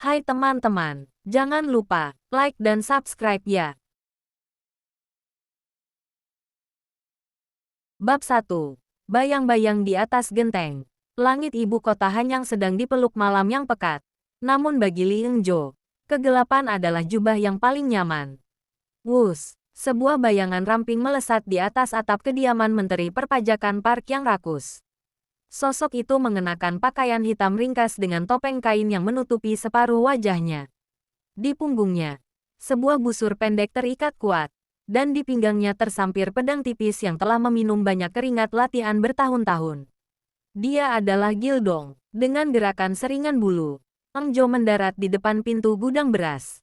Hai teman-teman, jangan lupa like dan subscribe ya. Bab 1. Bayang-bayang di atas genteng. Langit ibu kota Hanyang sedang dipeluk malam yang pekat. Namun bagi Li Engjo, kegelapan adalah jubah yang paling nyaman. Wus, sebuah bayangan ramping melesat di atas atap kediaman Menteri Perpajakan Park yang rakus. Sosok itu mengenakan pakaian hitam ringkas dengan topeng kain yang menutupi separuh wajahnya. Di punggungnya, sebuah busur pendek terikat kuat, dan di pinggangnya tersampir pedang tipis yang telah meminum banyak keringat latihan bertahun-tahun. Dia adalah Gildong. Dengan gerakan seringan bulu, Engjo mendarat di depan pintu gudang beras.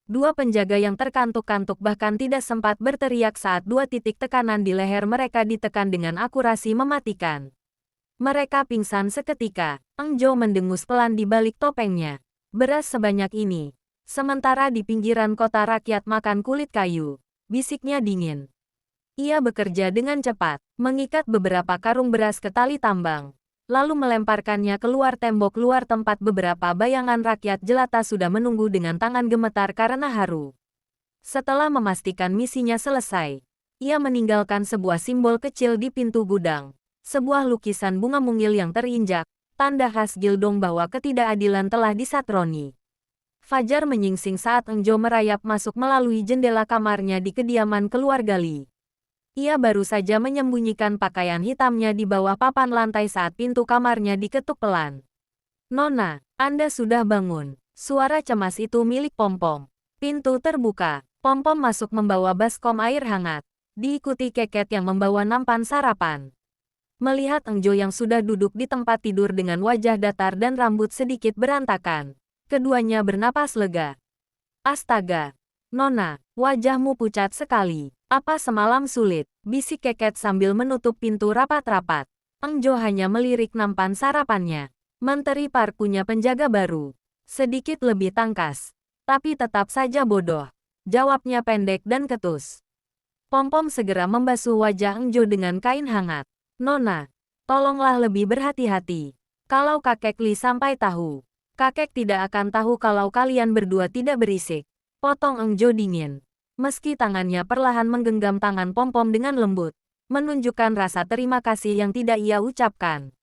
Dua penjaga yang terkantuk-kantuk bahkan tidak sempat berteriak saat dua titik tekanan di leher mereka ditekan dengan akurasi mematikan. Mereka pingsan seketika. Engjo mendengus pelan di balik topengnya. Beras sebanyak ini. Sementara di pinggiran kota rakyat makan kulit kayu. Bisiknya dingin. Ia bekerja dengan cepat, mengikat beberapa karung beras ke tali tambang, lalu melemparkannya keluar tembok luar tempat beberapa bayangan rakyat jelata sudah menunggu dengan tangan gemetar karena haru. Setelah memastikan misinya selesai, ia meninggalkan sebuah simbol kecil di pintu gudang, sebuah lukisan bunga mungil yang terinjak, tanda khas Gildong bahwa ketidakadilan telah disatroni. Fajar menyingsing saat Engjo merayap masuk melalui jendela kamarnya di kediaman keluarga Li. Ia baru saja menyembunyikan pakaian hitamnya di bawah papan lantai saat pintu kamarnya diketuk pelan. "Nona, Anda sudah bangun." Suara cemas itu milik Pom-Pom. Pintu terbuka. Pom-Pom masuk membawa baskom air hangat, diikuti Keket yang membawa nampan sarapan. Melihat Engjo yang sudah duduk di tempat tidur dengan wajah datar dan rambut sedikit berantakan, keduanya bernapas lega. "Astaga, Nona, wajahmu pucat sekali. Apa semalam sulit?" bisik Keket sambil menutup pintu rapat-rapat. Engjo hanya melirik nampan sarapannya. Menteri Park punya penjaga baru. Sedikit lebih tangkas, tapi tetap saja bodoh. Jawabnya pendek dan ketus. Pom-Pom segera membasuh wajah Engjo dengan kain hangat. "Nona, tolonglah lebih berhati-hati. Kalau kakek Li sampai tahu, kakek tidak akan tahu kalau kalian berdua tidak berisik." Potong Engjo dingin. Meski tangannya perlahan menggenggam tangan Pom-Pom dengan lembut, menunjukkan rasa terima kasih yang tidak ia ucapkan.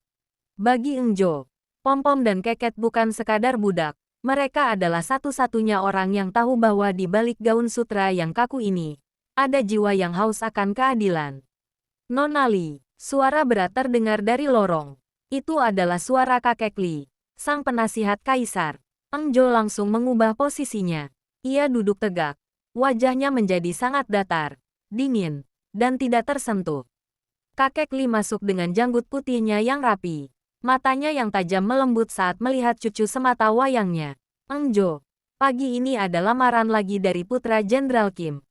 Bagi Engjo, Pom-Pom dan Keket bukan sekadar budak, mereka adalah satu-satunya orang yang tahu bahwa di balik gaun sutra yang kaku ini, ada jiwa yang haus akan keadilan. "Nona Li," suara berat terdengar dari lorong. Itu adalah suara kakek Li, sang penasihat kaisar. Engjo langsung mengubah posisinya. Ia duduk tegak. Wajahnya menjadi sangat datar, dingin, dan tidak tersentuh. Kakek Li masuk dengan janggut putihnya yang rapi. Matanya yang tajam melembut saat melihat cucu semata wayangnya. "Engjo, pagi ini ada lamaran lagi dari putra Jenderal Kim.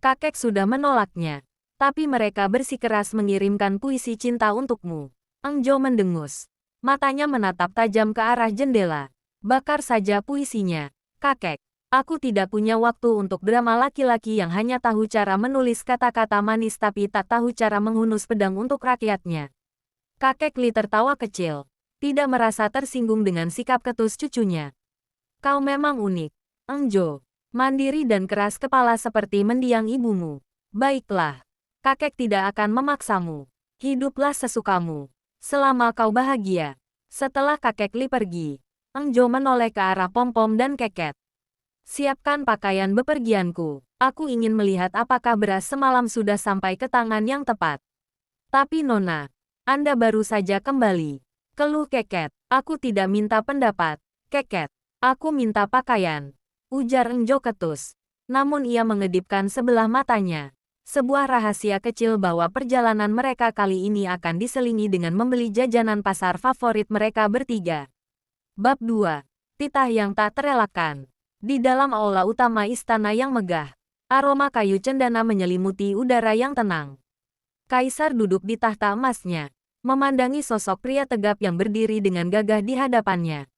Kakek sudah menolaknya, tapi mereka bersikeras mengirimkan puisi cinta untukmu." Engjo mendengus. Matanya menatap tajam ke arah jendela. "Bakar saja puisinya, kakek. Aku tidak punya waktu untuk drama laki-laki yang hanya tahu cara menulis kata-kata manis tapi tak tahu cara menghunus pedang untuk rakyatnya." Kakek Li tertawa kecil, tidak merasa tersinggung dengan sikap ketus cucunya. "Kau memang unik, Engjo. Mandiri dan keras kepala seperti mendiang ibumu. Baiklah, kakek tidak akan memaksamu. Hiduplah sesukamu, selama kau bahagia." Setelah kakek Li pergi, Engjo menoleh ke arah Pom-Pom dan Keket. "Siapkan pakaian bepergianku. Aku ingin melihat apakah beras semalam sudah sampai ke tangan yang tepat." "Tapi Nona, Anda baru saja kembali," keluh Keket. "Aku tidak minta pendapat, Keket. Aku minta pakaian," ujar Engjo ketus. Namun ia mengedipkan sebelah matanya. Sebuah rahasia kecil bahwa perjalanan mereka kali ini akan diselingi dengan membeli jajanan pasar favorit mereka bertiga. Bab 2. Titah yang tak terelakkan. Di dalam aula utama istana yang megah, aroma kayu cendana menyelimuti udara yang tenang. Kaisar duduk di tahta emasnya, memandangi sosok pria tegap yang berdiri dengan gagah di hadapannya.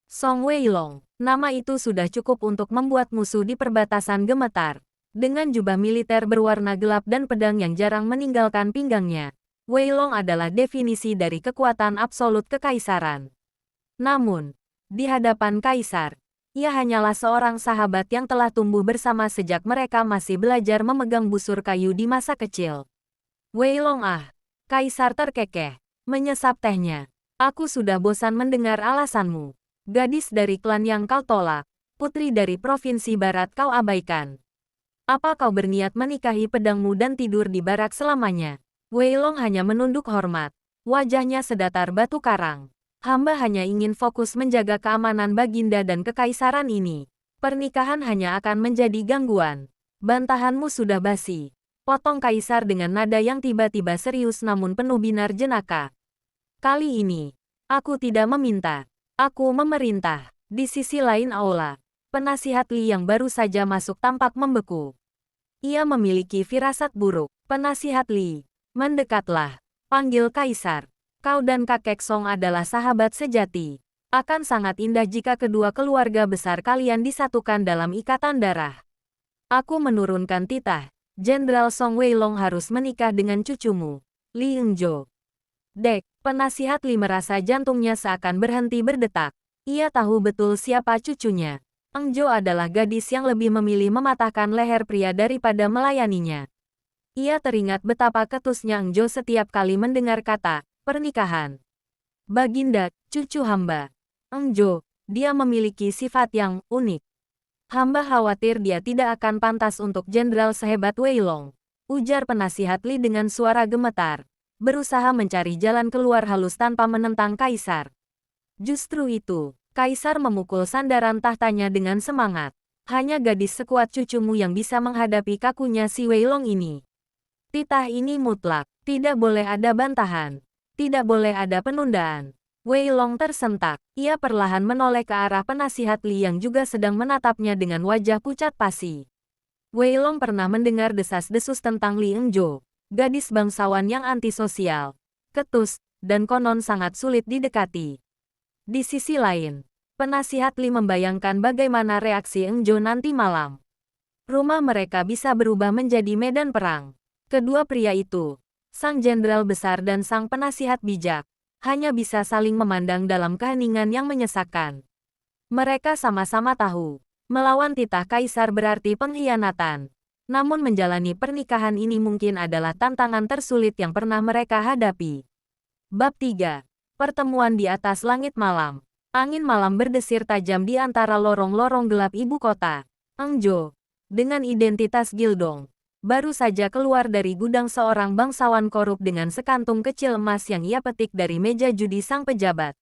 Song Weilong, nama itu sudah cukup untuk membuat musuh di perbatasan gemetar. Dengan jubah militer berwarna gelap dan pedang yang jarang meninggalkan pinggangnya, Weilong adalah definisi dari kekuatan absolut kekaisaran. Namun, di hadapan kaisar, Ia hanyalah seorang sahabat yang telah tumbuh bersama sejak mereka masih belajar memegang busur kayu di masa kecil. Wei Long ah, Kaisar terkekeh, menyesap tehnya. Aku sudah bosan mendengar alasanmu. Gadis dari klan yang kau tolak, putri dari provinsi barat kau abaikan. Apa kau berniat menikahi pedangmu dan tidur di barak selamanya? Wei Long hanya menunduk hormat. Wajahnya sedatar batu karang. Hamba hanya ingin fokus menjaga keamanan Baginda dan kekaisaran ini. Pernikahan hanya akan menjadi gangguan. Bantahanmu sudah basi. Potong kaisar dengan nada yang tiba-tiba serius namun penuh binar jenaka. Kali ini, aku tidak meminta. Aku memerintah. Di sisi lain aula, penasihat Li yang baru saja masuk tampak membeku. Ia memiliki firasat buruk. Penasihat Li, mendekatlah. Panggil kaisar. Kau dan kakek Song adalah sahabat sejati. Akan sangat indah jika kedua keluarga besar kalian disatukan dalam ikatan darah. Aku menurunkan titah. Jenderal Song Wei Long harus menikah dengan cucumu, Li Engjo. Dek, penasihat Li merasa jantungnya seakan berhenti berdetak. Ia tahu betul siapa cucunya. Engjo adalah gadis yang lebih memilih mematahkan leher pria daripada melayaninya. Ia teringat betapa ketusnya Engjo setiap kali mendengar kata pernikahan. Baginda, cucu hamba. Engjo, dia memiliki sifat yang unik. Hamba khawatir dia tidak akan pantas untuk jenderal sehebat Wei Long. Ujar penasihat Li dengan suara gemetar. Berusaha mencari jalan keluar halus tanpa menentang kaisar. Justru itu, kaisar memukul sandaran tahtanya dengan semangat. Hanya gadis sekuat cucumu yang bisa menghadapi kakunya si Wei Long ini. Titah ini mutlak, tidak boleh ada bantahan. Tidak boleh ada penundaan. Wei Long tersentak. Ia perlahan menoleh ke arah penasihat Li yang juga sedang menatapnya dengan wajah pucat pasi. Wei Long pernah mendengar desas-desus tentang Li Engjo, gadis bangsawan yang antisosial, ketus, dan konon sangat sulit didekati. Di sisi lain, penasihat Li membayangkan bagaimana reaksi Engjo nanti malam. Rumah mereka bisa berubah menjadi medan perang. Kedua pria itu, sang jenderal besar dan sang penasihat bijak, hanya bisa saling memandang dalam keheningan yang menyesakkan. Mereka sama-sama tahu, melawan titah kaisar berarti pengkhianatan. Namun menjalani pernikahan ini mungkin adalah tantangan tersulit yang pernah mereka hadapi. Bab 3. Pertemuan di atas langit malam. Angin malam berdesir tajam di antara lorong-lorong gelap ibu kota. Engjo, dengan identitas Gildong, baru saja keluar dari gudang seorang bangsawan korup dengan sekantung kecil emas yang ia petik dari meja judi sang pejabat.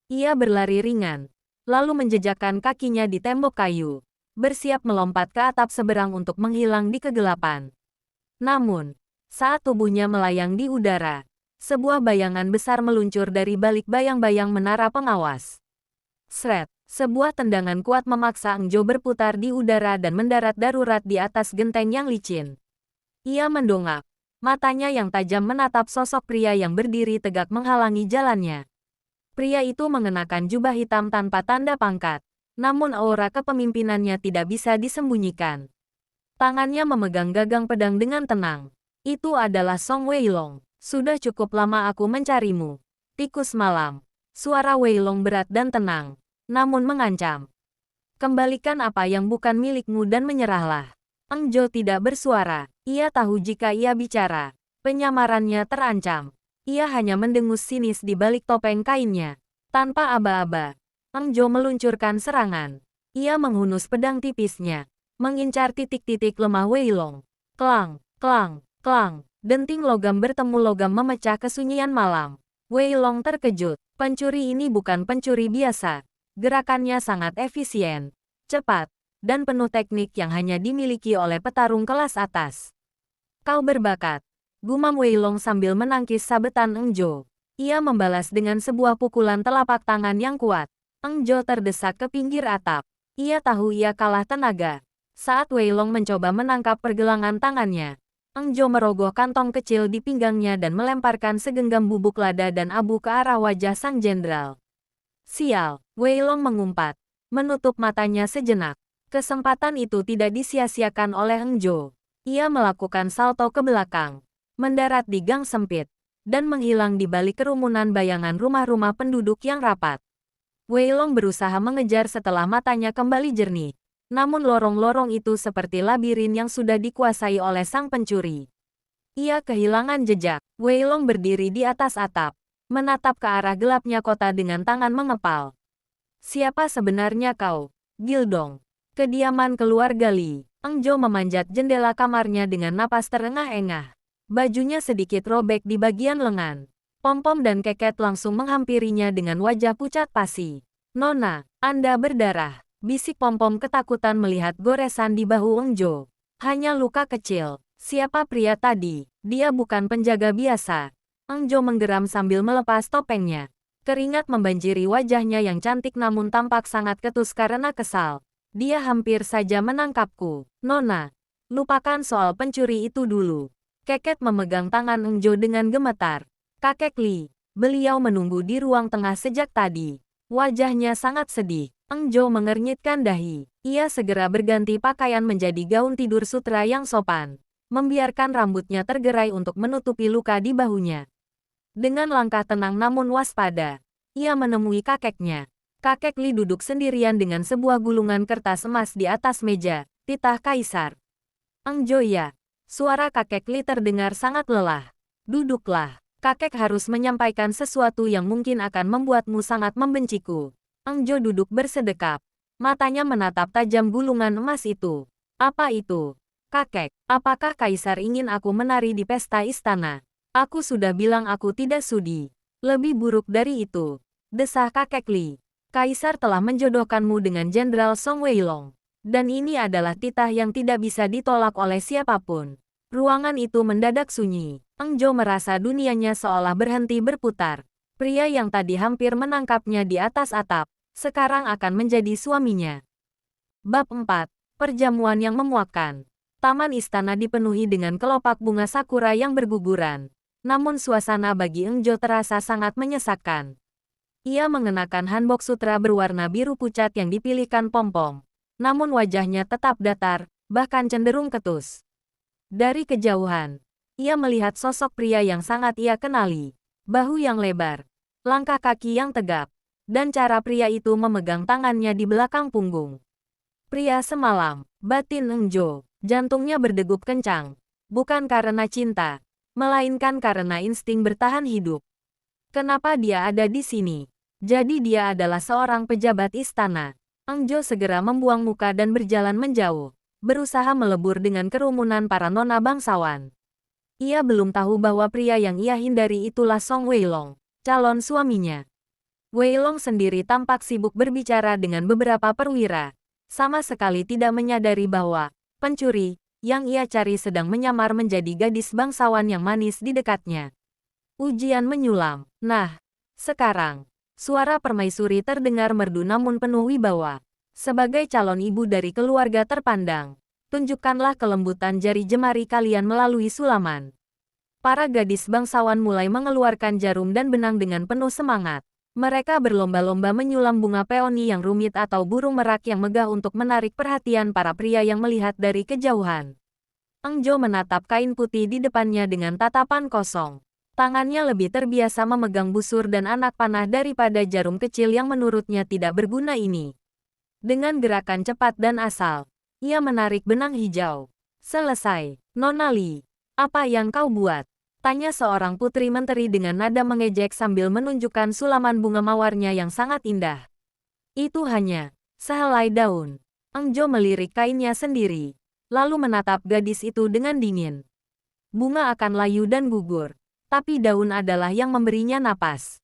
Ia berlari ringan, lalu menjejakkan kakinya di tembok kayu, bersiap melompat ke atap seberang untuk menghilang di kegelapan. Namun, saat tubuhnya melayang di udara, sebuah bayangan besar meluncur dari balik bayang-bayang menara pengawas. Sret, sebuah tendangan kuat memaksa Engjo berputar di udara dan mendarat darurat di atas genteng yang licin. Ia mendongak, matanya yang tajam menatap sosok pria yang berdiri tegak menghalangi jalannya. Pria itu mengenakan jubah hitam tanpa tanda pangkat, namun aura kepemimpinannya tidak bisa disembunyikan. Tangannya memegang gagang pedang dengan tenang. Itu adalah Song Wei Long. Sudah cukup lama aku mencarimu. Tikus malam. Suara Wei Long berat dan tenang, namun mengancam. Kembalikan apa yang bukan milikmu dan menyerahlah. Engjo tidak bersuara. Ia tahu jika ia bicara, penyamarannya terancam. Ia hanya mendengus sinis di balik topeng kainnya. Tanpa aba-aba, Engjo meluncurkan serangan. Ia menghunus pedang tipisnya, mengincar titik-titik lemah Wei Long. Klang, klang, klang. Denting logam bertemu logam memecah kesunyian malam. Wei Long terkejut. Pencuri ini bukan pencuri biasa. Gerakannya sangat efisien, cepat, dan penuh teknik yang hanya dimiliki oleh petarung kelas atas. Kau berbakat, gumam Wei Long sambil menangkis sabetan Engjo. Ia membalas dengan sebuah pukulan telapak tangan yang kuat. Engjo terdesak ke pinggir atap. Ia tahu ia kalah tenaga. Saat Wei Long mencoba menangkap pergelangan tangannya, Engjo merogoh kantong kecil di pinggangnya dan melemparkan segenggam bubuk lada dan abu ke arah wajah sang jenderal. Sial, Wei Long mengumpat, menutup matanya sejenak. Kesempatan itu tidak disia-siakan oleh Engjo. Ia melakukan salto ke belakang, mendarat di gang sempit, dan menghilang di balik kerumunan bayangan rumah-rumah penduduk yang rapat. Wei Long berusaha mengejar setelah matanya kembali jernih. Namun lorong-lorong itu seperti labirin yang sudah dikuasai oleh sang pencuri. Ia kehilangan jejak. Wei Long berdiri di atas atap, menatap ke arah gelapnya kota dengan tangan mengepal. Siapa sebenarnya kau? Gildong. Kediaman keluarga Li. Eng Jo memanjat jendela kamarnya dengan napas terengah-engah. Bajunya sedikit robek di bagian lengan. Pom-pom dan Keket langsung menghampirinya dengan wajah pucat pasi. Nona, Anda berdarah. Bisik Pom-pom ketakutan melihat goresan di bahu Eng Jo. Hanya luka kecil. Siapa pria tadi? Dia bukan penjaga biasa. Eng Jo menggeram sambil melepas topengnya. Keringat membanjiri wajahnya yang cantik namun tampak sangat ketus karena kesal. Dia hampir saja menangkapku. Nona, lupakan soal pencuri itu dulu. Keket memegang tangan Eng Jo dengan gemetar. Kakek Li, beliau menunggu di ruang tengah sejak tadi. Wajahnya sangat sedih. Eng Jo mengernyitkan dahi. Ia segera berganti pakaian menjadi gaun tidur sutra yang sopan. Membiarkan rambutnya tergerai untuk menutupi luka di bahunya. Dengan langkah tenang namun waspada, ia menemui kakeknya. Kakek Li duduk sendirian dengan sebuah gulungan kertas emas di atas meja, titah kaisar. Eng Jo ya. Suara kakek Li terdengar sangat lelah. Duduklah. Kakek harus menyampaikan sesuatu yang mungkin akan membuatmu sangat membenciku. Eng Jo duduk bersedekap. Matanya menatap tajam gulungan emas itu. Apa itu? Kakek, apakah kaisar ingin aku menari di pesta istana? Aku sudah bilang aku tidak sudi. Lebih buruk dari itu. Desah kakek Li. Kaisar telah menjodohkanmu dengan Jenderal Song Weilong. Dan ini adalah titah yang tidak bisa ditolak oleh siapapun. Ruangan itu mendadak sunyi. Eng Jo merasa dunianya seolah berhenti berputar. Pria yang tadi hampir menangkapnya di atas atap, sekarang akan menjadi suaminya. Bab 4. Perjamuan yang memuakkan. Taman istana dipenuhi dengan kelopak bunga sakura yang berguguran. Namun suasana bagi Eng Jo terasa sangat menyesakkan. Ia mengenakan hanbok sutra berwarna biru pucat yang dipilihkan Pom-pom. Namun wajahnya tetap datar, bahkan cenderung ketus. Dari kejauhan, ia melihat sosok pria yang sangat ia kenali. Bahu yang lebar, langkah kaki yang tegap, dan cara pria itu memegang tangannya di belakang punggung. Pria semalam, batin Eng Jo, jantungnya berdegup kencang. Bukan karena cinta, melainkan karena insting bertahan hidup. Kenapa dia ada di sini? Jadi dia adalah seorang pejabat istana. Eng Jo segera membuang muka dan berjalan menjauh, berusaha melebur dengan kerumunan para nona bangsawan. Ia belum tahu bahwa pria yang ia hindari itulah Song Weilong, calon suaminya. Weilong sendiri tampak sibuk berbicara dengan beberapa perwira, sama sekali tidak menyadari bahwa pencuri yang ia cari sedang menyamar menjadi gadis bangsawan yang manis di dekatnya. Ujian menyulam. Nah, sekarang, suara permaisuri terdengar merdu namun penuh wibawa. Sebagai calon ibu dari keluarga terpandang, tunjukkanlah kelembutan jari jemari kalian melalui sulaman. Para gadis bangsawan mulai mengeluarkan jarum dan benang dengan penuh semangat. Mereka berlomba-lomba menyulam bunga peoni yang rumit atau burung merak yang megah untuk menarik perhatian para pria yang melihat dari kejauhan. Eng Jo menatap kain putih di depannya dengan tatapan kosong. Tangannya lebih terbiasa memegang busur dan anak panah daripada jarum kecil yang menurutnya tidak berguna ini. Dengan gerakan cepat dan asal, ia menarik benang hijau. Selesai. Nona Li, apa yang kau buat? Tanya seorang putri menteri dengan nada mengejek sambil menunjukkan sulaman bunga mawarnya yang sangat indah. Itu hanya sehelai daun. Eng Jo melirik kainnya sendiri, lalu menatap gadis itu dengan dingin. Bunga akan layu dan gugur, tapi daun adalah yang memberinya napas.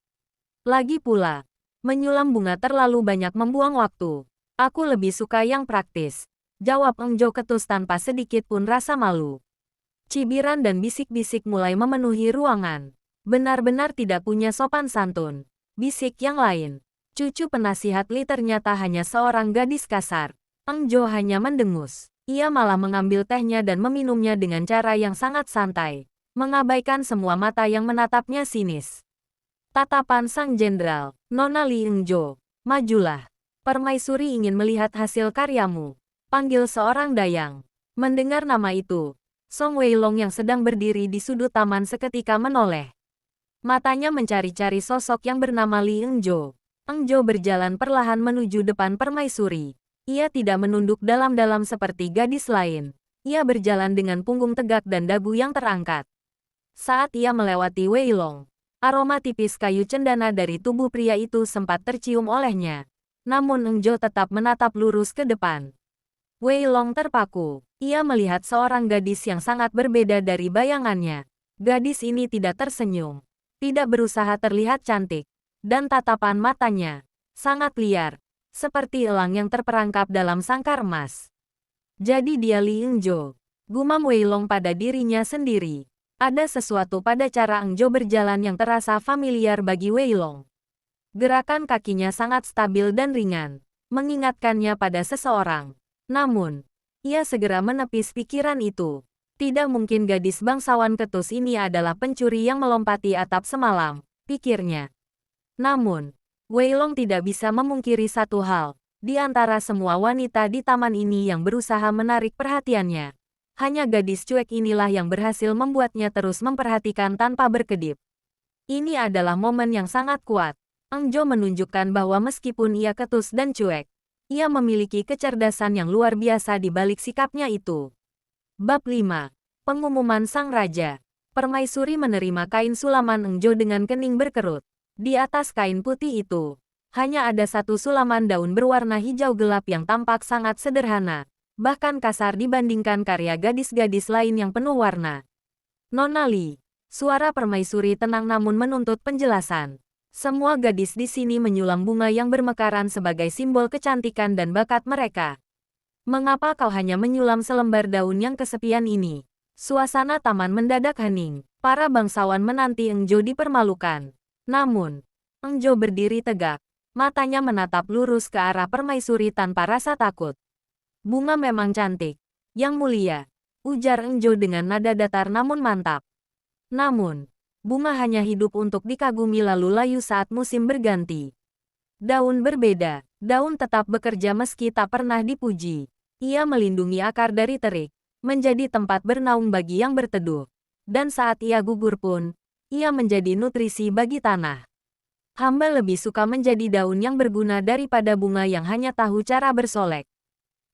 Lagi pula, menyulam bunga terlalu banyak membuang waktu. Aku lebih suka yang praktis, jawab Eng Jo ketus tanpa sedikit pun rasa malu. Cibiran dan bisik-bisik mulai memenuhi ruangan. Benar-benar tidak punya sopan santun, bisik yang lain. Cucu penasihat Li ternyata hanya seorang gadis kasar. Eng Jo hanya mendengus. Ia malah mengambil tehnya dan meminumnya dengan cara yang sangat santai, mengabaikan semua mata yang menatapnya sinis. Tatapan sang jenderal, Nona Li Eng Jo, majulah. Permaisuri ingin melihat hasil karyamu. Panggil seorang dayang. Mendengar nama itu, Song Weilong yang sedang berdiri di sudut taman seketika menoleh. Matanya mencari-cari sosok yang bernama Li Eng Jo. Eng Jo berjalan perlahan menuju depan permaisuri. Ia tidak menunduk dalam-dalam seperti gadis lain. Ia berjalan dengan punggung tegak dan dagu yang terangkat. Saat ia melewati Wei Long, aroma tipis kayu cendana dari tubuh pria itu sempat tercium olehnya. Namun Eng Jo tetap menatap lurus ke depan. Wei Long terpaku. Ia melihat seorang gadis yang sangat berbeda dari bayangannya. Gadis ini tidak tersenyum, tidak berusaha terlihat cantik, dan tatapan matanya sangat liar, seperti elang yang terperangkap dalam sangkar emas. Jadi dia Li Eng Jo. Gumam Wei Long pada dirinya sendiri. Ada sesuatu pada cara Eng Jo berjalan yang terasa familiar bagi Wei Long. Gerakan kakinya sangat stabil dan ringan, mengingatkannya pada seseorang. Namun, ia segera menepis pikiran itu. Tidak mungkin gadis bangsawan ketus ini adalah pencuri yang melompati atap semalam, pikirnya. Namun, Wei Long tidak bisa memungkiri satu hal. Di antara semua wanita di taman ini yang berusaha menarik perhatiannya, hanya gadis cuek inilah yang berhasil membuatnya terus memperhatikan tanpa berkedip. Ini adalah momen yang sangat kuat. Eng Jo menunjukkan bahwa meskipun ia ketus dan cuek, ia memiliki kecerdasan yang luar biasa di balik sikapnya itu. Bab 5. Pengumuman Sang Raja. Permaisuri menerima kain sulaman Eng Jo dengan kening berkerut. Di atas kain putih itu, hanya ada satu sulaman daun berwarna hijau gelap yang tampak sangat sederhana, bahkan kasar dibandingkan karya gadis-gadis lain yang penuh warna. Nona Li. Suara permaisuri tenang namun menuntut penjelasan. Semua gadis di sini menyulam bunga yang bermekaran sebagai simbol kecantikan dan bakat mereka. Mengapa kau hanya menyulam selembar daun yang kesepian ini? Suasana taman mendadak hening. Para bangsawan menanti Eng Jo dipermalukan. Namun, Eng Jo berdiri tegak. Matanya menatap lurus ke arah permaisuri tanpa rasa takut. Bunga memang cantik. Yang mulia, ujar Eng Jo dengan nada datar namun mantap. Namun, bunga hanya hidup untuk dikagumi lalu layu saat musim berganti. Daun berbeda, daun tetap bekerja meski tak pernah dipuji. Ia melindungi akar dari terik, menjadi tempat bernaung bagi yang berteduh. Dan saat ia gugur pun, ia menjadi nutrisi bagi tanah. Hamba lebih suka menjadi daun yang berguna daripada bunga yang hanya tahu cara bersolek.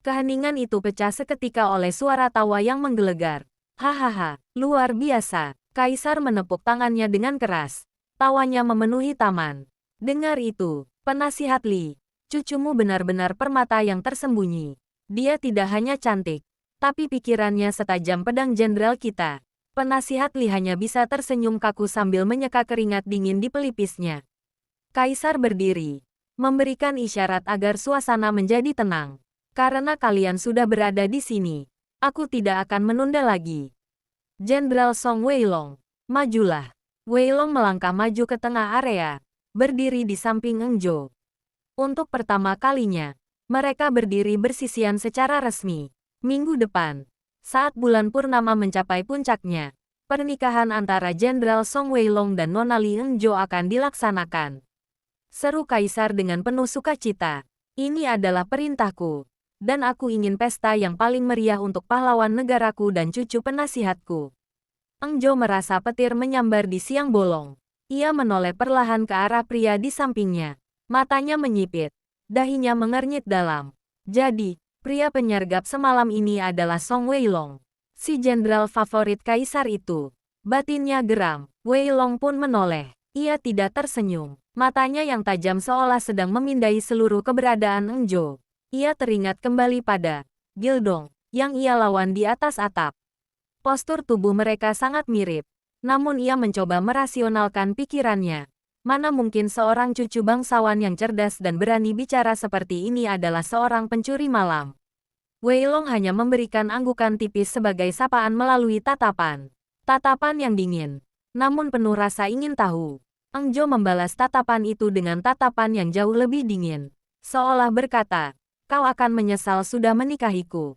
Keheningan itu pecah seketika oleh suara tawa yang menggelegar. Hahaha, luar biasa. Kaisar menepuk tangannya dengan keras. Tawanya memenuhi taman. Dengar itu, penasihat Li. Cucumu benar-benar permata yang tersembunyi. Dia tidak hanya cantik, tapi pikirannya setajam pedang jenderal kita. Penasihat Li hanya bisa tersenyum kaku sambil menyeka keringat dingin di pelipisnya. Kaisar berdiri, memberikan isyarat agar suasana menjadi tenang. Karena kalian sudah berada di sini, aku tidak akan menunda lagi. Jenderal Song Wei Long, majulah. Wei Long melangkah maju ke tengah area, berdiri di samping Eng Jo. Untuk pertama kalinya, mereka berdiri bersisian secara resmi. Minggu depan, saat bulan purnama mencapai puncaknya, pernikahan antara Jenderal Song Wei Long dan Nona Li Eng Jo akan dilaksanakan. Seru Kaisar dengan penuh sukacita. Ini adalah perintahku. Dan aku ingin pesta yang paling meriah untuk pahlawan negaraku dan cucu penasihatku. Eng Jo merasa petir menyambar di siang bolong. Ia menoleh perlahan ke arah pria di sampingnya. Matanya menyipit. Dahinya mengernyit dalam. Jadi, pria penyergap semalam ini adalah Song Wei Long. Si jenderal favorit kaisar itu. Batinnya geram. Wei Long pun menoleh. Ia tidak tersenyum. Matanya yang tajam seolah sedang memindai seluruh keberadaan Eng Jo. Ia teringat kembali pada Gildong yang ia lawan di atas atap. Postur tubuh mereka sangat mirip, namun ia mencoba merasionalkan pikirannya. Mana mungkin seorang cucu bangsawan yang cerdas dan berani bicara seperti ini adalah seorang pencuri malam. Wei Long hanya memberikan anggukan tipis sebagai sapaan melalui tatapan. Tatapan yang dingin, namun penuh rasa ingin tahu. Eng Jo membalas tatapan itu dengan tatapan yang jauh lebih dingin, seolah berkata, kau akan menyesal sudah menikahiku.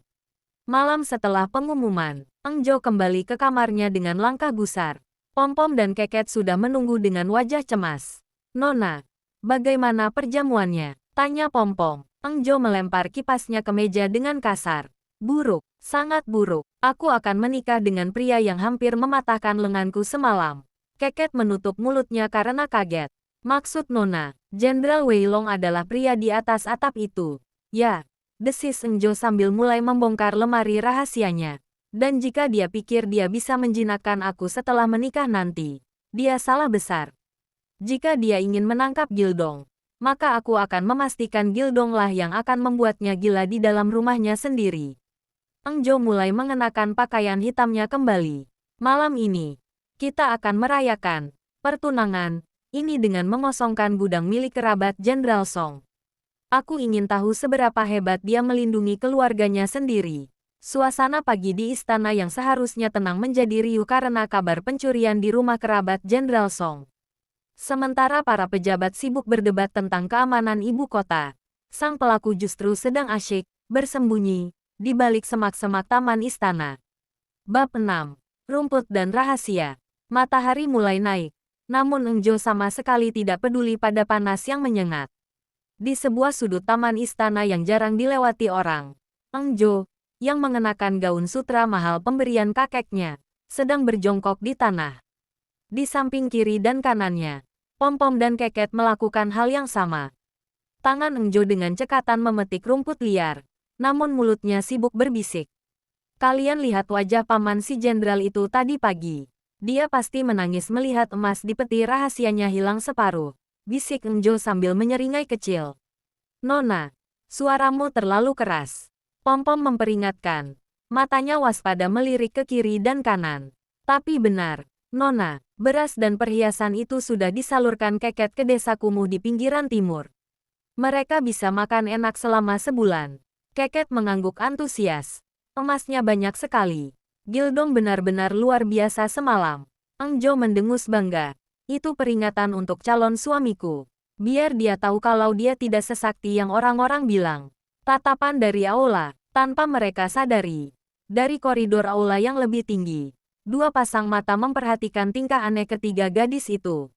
Malam setelah pengumuman, Eng Jo kembali ke kamarnya dengan langkah gusar. Pom-pom dan Keket sudah menunggu dengan wajah cemas. Nona, bagaimana perjamuannya? Tanya Pom-pom. Eng Jo melempar kipasnya ke meja dengan kasar. Buruk, sangat buruk. Aku akan menikah dengan pria yang hampir mematahkan lenganku semalam. Keket menutup mulutnya karena kaget. Maksud Nona, Jenderal Wei Long adalah pria di atas atap itu. Ya, desis Eng Jo sambil mulai membongkar lemari rahasianya. Dan jika dia pikir dia bisa menjinakkan aku setelah menikah nanti, dia salah besar. Jika dia ingin menangkap Gildong, maka aku akan memastikan Gildong lah yang akan membuatnya gila di dalam rumahnya sendiri. Eng Jo mulai mengenakan pakaian hitamnya kembali. Malam ini, kita akan merayakan pertunangan ini dengan mengosongkan gudang milik kerabat Jenderal Song. Aku ingin tahu seberapa hebat dia melindungi keluarganya sendiri. Suasana pagi di istana yang seharusnya tenang menjadi riuh karena kabar pencurian di rumah kerabat Jenderal Song. Sementara para pejabat sibuk berdebat tentang keamanan ibu kota, sang pelaku justru sedang asyik bersembunyi di balik semak-semak taman istana. Bab 6. Rumput dan Rahasia. Matahari mulai naik. Namun Eng Jo sama sekali tidak peduli pada panas yang menyengat. Di sebuah sudut taman istana yang jarang dilewati orang, Eng Jo, yang mengenakan gaun sutra mahal pemberian kakeknya, sedang berjongkok di tanah. Di samping kiri dan kanannya, Pom-Pom dan Keket melakukan hal yang sama. Tangan Eng Jo dengan cekatan memetik rumput liar, namun mulutnya sibuk berbisik. Kalian lihat wajah paman si jenderal itu tadi pagi. Dia pasti menangis melihat emas di peti rahasianya hilang separuh. Bisik Eng Jo sambil menyeringai kecil. Nona, suaramu terlalu keras. Pom-Pom memperingatkan. Matanya waspada melirik ke kiri dan kanan. Tapi benar, Nona, beras dan perhiasan itu sudah disalurkan Keket ke desa kumuh di pinggiran timur. Mereka bisa makan enak selama sebulan. Keket mengangguk antusias. Emasnya banyak sekali. Gildong benar-benar luar biasa semalam. Eng Jo mendengus bangga. Itu peringatan untuk calon suamiku. Biar dia tahu kalau dia tidak sesakti yang orang-orang bilang. Tatapan dari aula, tanpa mereka sadari. Dari koridor aula yang lebih tinggi, dua pasang mata memperhatikan tingkah aneh ketiga gadis itu.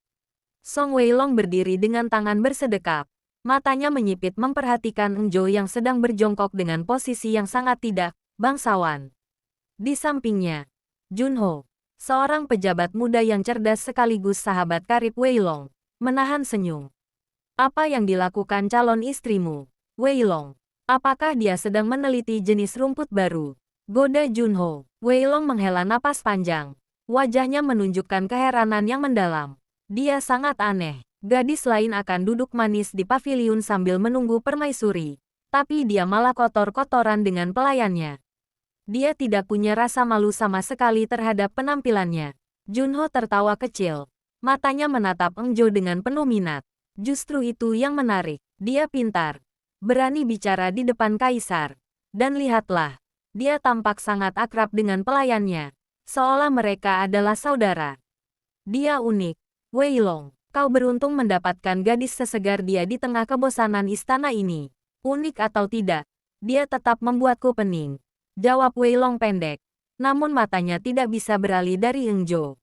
Song Wei Long berdiri dengan tangan bersedekap. Matanya menyipit memperhatikan Eng Jo yang sedang berjongkok dengan posisi yang sangat tidak bangsawan. Di sampingnya, Junho, seorang pejabat muda yang cerdas sekaligus sahabat karib Wei Long, menahan senyum. Apa yang dilakukan calon istrimu, Wei Long? Apakah dia sedang meneliti jenis rumput baru? Goda Junho. Wei Long menghela napas panjang. Wajahnya menunjukkan keheranan yang mendalam. Dia sangat aneh. Gadis lain akan duduk manis di paviliun sambil menunggu permaisuri. Tapi dia malah kotor-kotoran dengan pelayannya. Dia tidak punya rasa malu sama sekali terhadap penampilannya. Junho tertawa kecil. Matanya menatap Eng Jo dengan penuh minat. Justru itu yang menarik. Dia pintar. Berani bicara di depan kaisar. Dan lihatlah. Dia tampak sangat akrab dengan pelayannya. Seolah mereka adalah saudara. Dia unik. Wei Long, kau beruntung mendapatkan gadis sesegar dia di tengah kebosanan istana ini. Unik atau tidak, dia tetap membuatku pening. Jawab Wei Long pendek. Namun matanya tidak bisa beralih dari Eng Jo.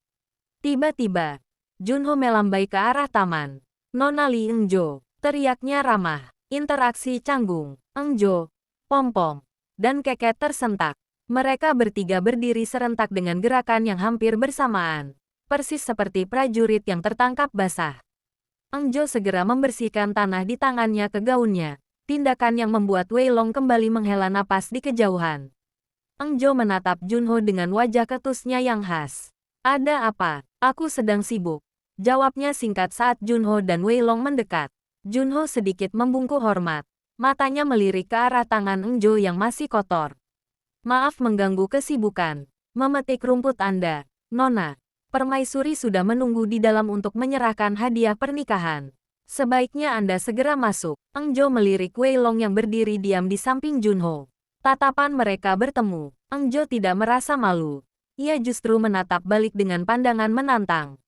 Tiba-tiba, Junho melambai ke arah taman. Nona Li Eng Jo, teriaknya ramah. Interaksi canggung. Eng Jo, Pom-Pom, dan Keket tersentak. Mereka bertiga berdiri serentak dengan gerakan yang hampir bersamaan. Persis seperti prajurit yang tertangkap basah. Eng Jo segera membersihkan tanah di tangannya ke gaunnya. Tindakan yang membuat Wei Long kembali menghela napas di kejauhan. Eng Jo menatap Junho dengan wajah ketusnya yang khas. Ada apa? Aku sedang sibuk. Jawabnya singkat saat Junho dan Wei Long mendekat. Junho sedikit membungkuk hormat. Matanya melirik ke arah tangan Eng Jo yang masih kotor. Maaf mengganggu kesibukan. Memetik rumput Anda, Nona. Permaisuri sudah menunggu di dalam untuk menyerahkan hadiah pernikahan. Sebaiknya Anda segera masuk. Eng Jo melirik Wei Long yang berdiri diam di samping Junho. Tatapan mereka bertemu. Eng Jo tidak merasa malu. Ia justru menatap balik dengan pandangan menantang.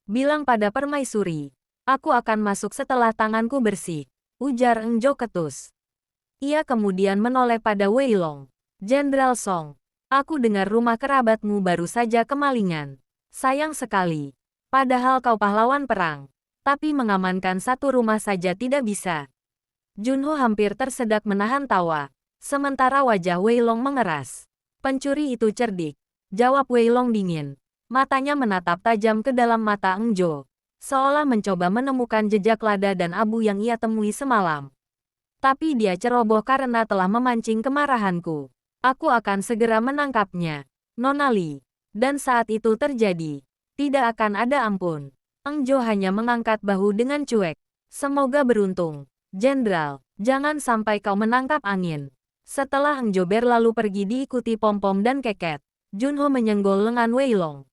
Bilang pada permaisuri, aku akan masuk setelah tanganku bersih. Ujar Eng Jo ketus. Ia kemudian menoleh pada Wei Long. Jenderal Song, aku dengar rumah kerabatmu baru saja kemalingan. Sayang sekali. Padahal kau pahlawan perang. Tapi mengamankan satu rumah saja tidak bisa. Junho hampir tersedak menahan tawa. Sementara wajah Wei Long mengeras. Pencuri itu cerdik. Jawab Wei Long dingin. Matanya menatap tajam ke dalam mata Eng Jo. seolah mencoba menemukan jejak lada dan abu yang ia temui semalam. Tapi dia ceroboh karena telah memancing kemarahanku. Aku akan segera menangkapnya, Nona Li. Dan saat itu terjadi, tidak akan ada ampun. Eng Jo hanya mengangkat bahu dengan cuek. Semoga beruntung, Jenderal. Jangan sampai kau menangkap angin. Setelah Eng Jo berlalu pergi diikuti Pom-Pom dan Keket, Junho menyenggol lengan Wei Long.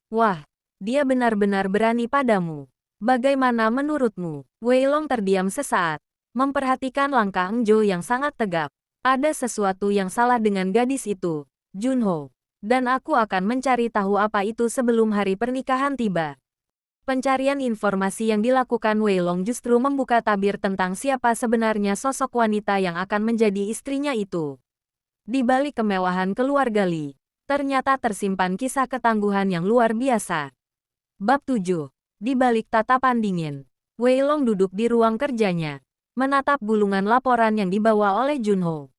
Wah, dia benar-benar berani padamu. Bagaimana menurutmu? Wei Long terdiam sesaat, memperhatikan langkah Eng Jo yang sangat tegap. Ada sesuatu yang salah dengan gadis itu, Junho. Dan aku akan mencari tahu apa itu sebelum hari pernikahan tiba. Pencarian informasi yang dilakukan Wei Long justru membuka tabir tentang siapa sebenarnya sosok wanita yang akan menjadi istrinya itu. Di balik kemewahan keluarga Li, ternyata tersimpan kisah ketangguhan yang luar biasa. Bab 7. Di balik tatapan dingin, Wei Long duduk di ruang kerjanya, menatap gulungan laporan yang dibawa oleh Junho.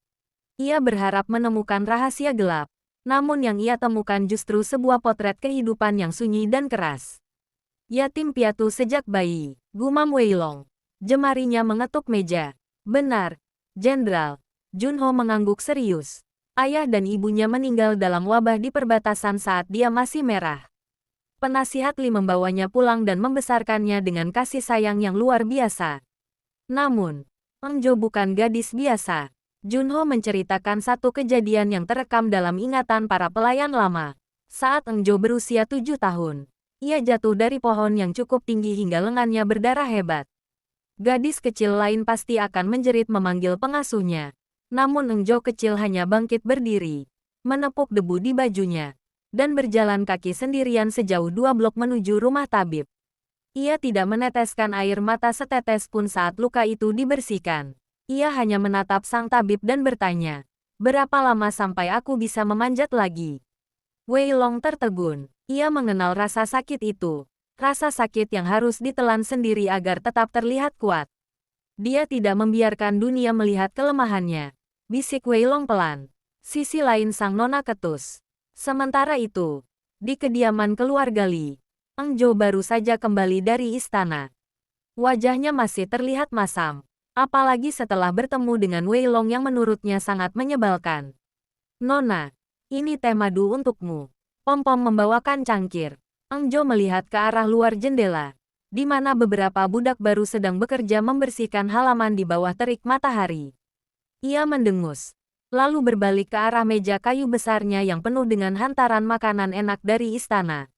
Ia berharap menemukan rahasia gelap, namun yang ia temukan justru sebuah potret kehidupan yang sunyi dan keras. Yatim piatu sejak bayi, gumam Wei Long. Jemarinya mengetuk meja. Benar, Jenderal. Junho mengangguk serius. Ayah dan ibunya meninggal dalam wabah di perbatasan saat dia masih merah. Penasihat Li membawanya pulang dan membesarkannya dengan kasih sayang yang luar biasa. Namun, Eng Jo bukan gadis biasa. Junho menceritakan satu kejadian yang terekam dalam ingatan para pelayan lama. Saat Eng Jo berusia 7 tahun, ia jatuh dari pohon yang cukup tinggi hingga lengannya berdarah hebat. Gadis kecil lain pasti akan menjerit memanggil pengasuhnya. Namun Eng Jo kecil hanya bangkit berdiri, menepuk debu di bajunya, dan berjalan kaki sendirian sejauh 2 blok menuju rumah tabib. Ia tidak meneteskan air mata setetes pun saat luka itu dibersihkan. Ia hanya menatap sang tabib dan bertanya, "Berapa lama sampai aku bisa memanjat lagi?" Wei Long tertegun. Ia mengenal rasa sakit itu. Rasa sakit yang harus ditelan sendiri agar tetap terlihat kuat. Dia tidak membiarkan dunia melihat kelemahannya. Bisik Wei Long pelan. Sisi lain sang nona ketus. Sementara itu, di kediaman keluarga Li, Eng Jo baru saja kembali dari istana. Wajahnya masih terlihat masam. Apalagi setelah bertemu dengan Wei Long yang menurutnya sangat menyebalkan. "Nona, ini teh madu untukmu." Pom-Pom membawakan cangkir. Eng Jo melihat ke arah luar jendela, di mana beberapa budak baru sedang bekerja membersihkan halaman di bawah terik matahari. Ia mendengus, lalu berbalik ke arah meja kayu besarnya yang penuh dengan hantaran makanan enak dari istana.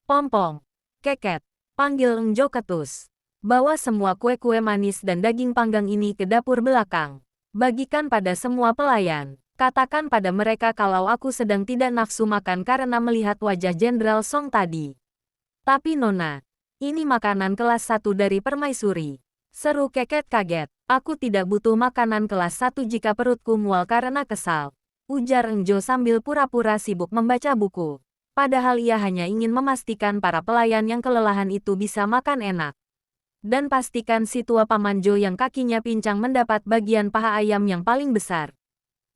"Pom-Pom, Keket," panggil Eng Jo ketus. "Bawa semua kue-kue manis dan daging panggang ini ke dapur belakang. Bagikan pada semua pelayan. Katakan pada mereka kalau aku sedang tidak nafsu makan karena melihat wajah Jenderal Song tadi." "Tapi Nona, ini makanan kelas 1 dari permaisuri," seru Keket kaget. "Aku tidak butuh makanan kelas 1 jika perutku mual karena kesal," ujar Eng Jo sambil pura-pura sibuk membaca buku. Padahal ia hanya ingin memastikan para pelayan yang kelelahan itu bisa makan enak. Dan pastikan si tua Paman Jo yang kakinya pincang mendapat bagian paha ayam yang paling besar.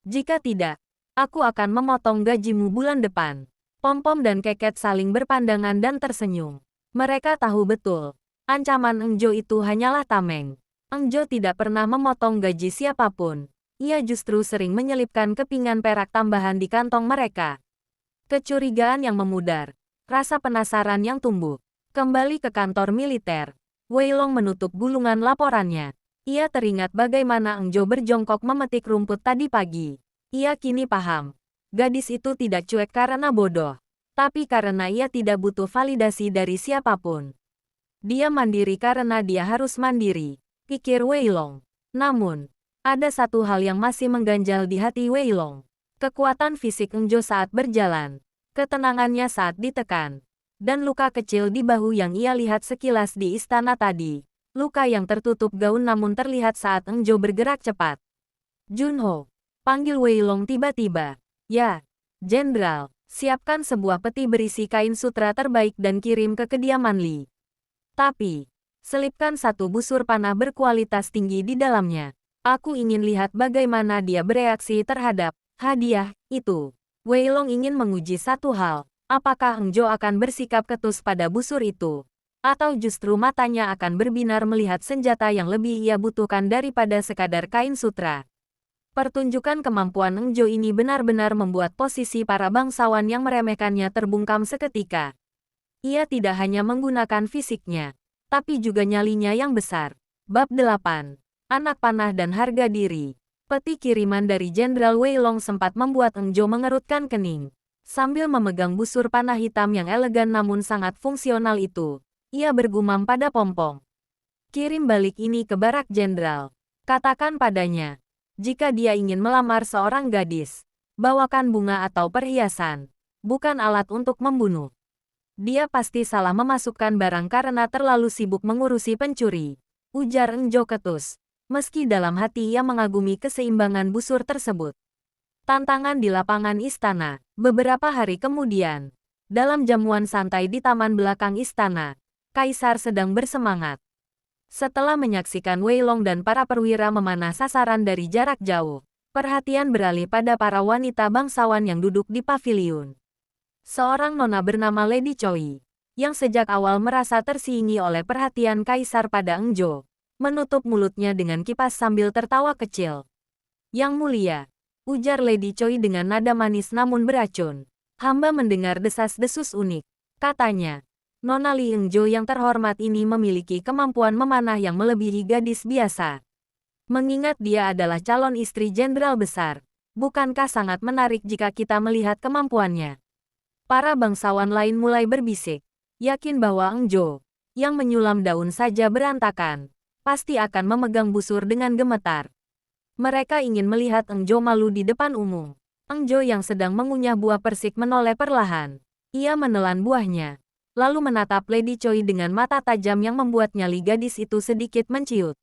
"Jika tidak, aku akan memotong gajimu bulan depan." Pom-Pom dan Keket saling berpandangan dan tersenyum. Mereka tahu betul, ancaman Eng Jo itu hanyalah tameng. Eng Jo tidak pernah memotong gaji siapapun. Ia justru sering menyelipkan kepingan perak tambahan di kantong mereka. Kecurigaan yang memudar, rasa penasaran yang tumbuh. Kembali ke kantor militer, Wei Long menutup gulungan laporannya. Ia teringat bagaimana Eng Jo berjongkok memetik rumput tadi pagi. Ia kini paham. Gadis itu tidak cuek karena bodoh, tapi karena ia tidak butuh validasi dari siapapun. Dia mandiri karena dia harus mandiri, pikir Wei Long. Namun, ada satu hal yang masih mengganjal di hati Wei Long. Kekuatan fisik Eng Jo saat berjalan, ketenangannya saat ditekan, dan luka kecil di bahu yang ia lihat sekilas di istana tadi. Luka yang tertutup gaun namun terlihat saat Eng Jo bergerak cepat. "Junho," panggil Wei Long tiba-tiba. "Ya, Jenderal, siapkan sebuah peti berisi kain sutra terbaik dan kirim ke kediaman Li. Tapi, selipkan satu busur panah berkualitas tinggi di dalamnya. Aku ingin lihat bagaimana dia bereaksi terhadap hadiah itu." Wei Long ingin menguji satu hal. Apakah Eng Jo akan bersikap ketus pada busur itu? Atau justru matanya akan berbinar melihat senjata yang lebih ia butuhkan daripada sekadar kain sutra. Pertunjukan kemampuan Eng Jo ini benar-benar membuat posisi para bangsawan yang meremehkannya terbungkam seketika. Ia tidak hanya menggunakan fisiknya, tapi juga nyalinya yang besar. Bab 8. Anak panah dan harga diri. Peti kiriman dari Jenderal Wei Long sempat membuat Eng Jo mengerutkan kening. Sambil memegang busur panah hitam yang elegan namun sangat fungsional itu, ia bergumam pada Pompong. Kirim balik ini ke barak jenderal. Katakan padanya, jika dia ingin melamar seorang gadis, bawakan bunga atau perhiasan, bukan alat untuk membunuh. Dia pasti salah memasukkan barang karena terlalu sibuk mengurusi pencuri, ujar Eng Jo ketus. Meski dalam hati ia mengagumi keseimbangan busur tersebut. Tantangan di lapangan istana. Beberapa hari kemudian, dalam jamuan santai di taman belakang istana, Kaisar sedang bersemangat. Setelah menyaksikan Wei Long dan para perwira memanah sasaran dari jarak jauh, perhatian beralih pada para wanita bangsawan yang duduk di paviliun. Seorang nona bernama Lady Choi, yang sejak awal merasa tersingi oleh perhatian Kaisar pada Eng Jo, menutup mulutnya dengan kipas sambil tertawa kecil. Yang mulia, ujar Lady Choi dengan nada manis namun beracun. Hamba mendengar desas-desus unik. Katanya, Nona Li Eng Jo yang terhormat ini memiliki kemampuan memanah yang melebihi gadis biasa. Mengingat dia adalah calon istri jenderal besar, bukankah sangat menarik jika kita melihat kemampuannya? Para bangsawan lain mulai berbisik, yakin bahwa Eng Jo, yang menyulam daun saja berantakan, pasti akan memegang busur dengan gemetar. Mereka ingin melihat Eng Jo malu di depan umum. Eng Jo yang sedang mengunyah buah persik menoleh perlahan. Ia menelan buahnya, lalu menatap Lady Choi dengan mata tajam yang membuat nyali gadis itu sedikit menciut.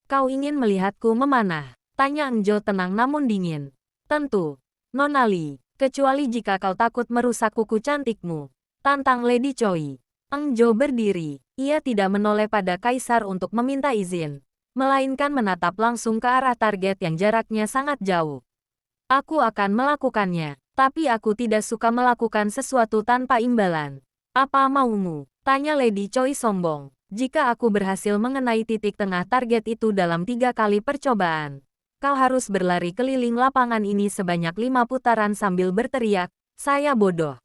Kau ingin melihatku memanah? Tanya Eng Jo tenang namun dingin. Tentu, Nona Li, kecuali jika kau takut merusak kuku cantikmu. Tantang Lady Choi. Eng Jo berdiri. Ia tidak menoleh pada Kaisar untuk meminta izin, melainkan menatap langsung ke arah target yang jaraknya sangat jauh. Aku akan melakukannya, tapi aku tidak suka melakukan sesuatu tanpa imbalan. Apa maumu? Tanya Lady Choi sombong. Jika aku berhasil mengenai titik tengah target itu dalam 3 kali percobaan, kau harus berlari keliling lapangan ini sebanyak 5 putaran sambil berteriak, saya bodoh.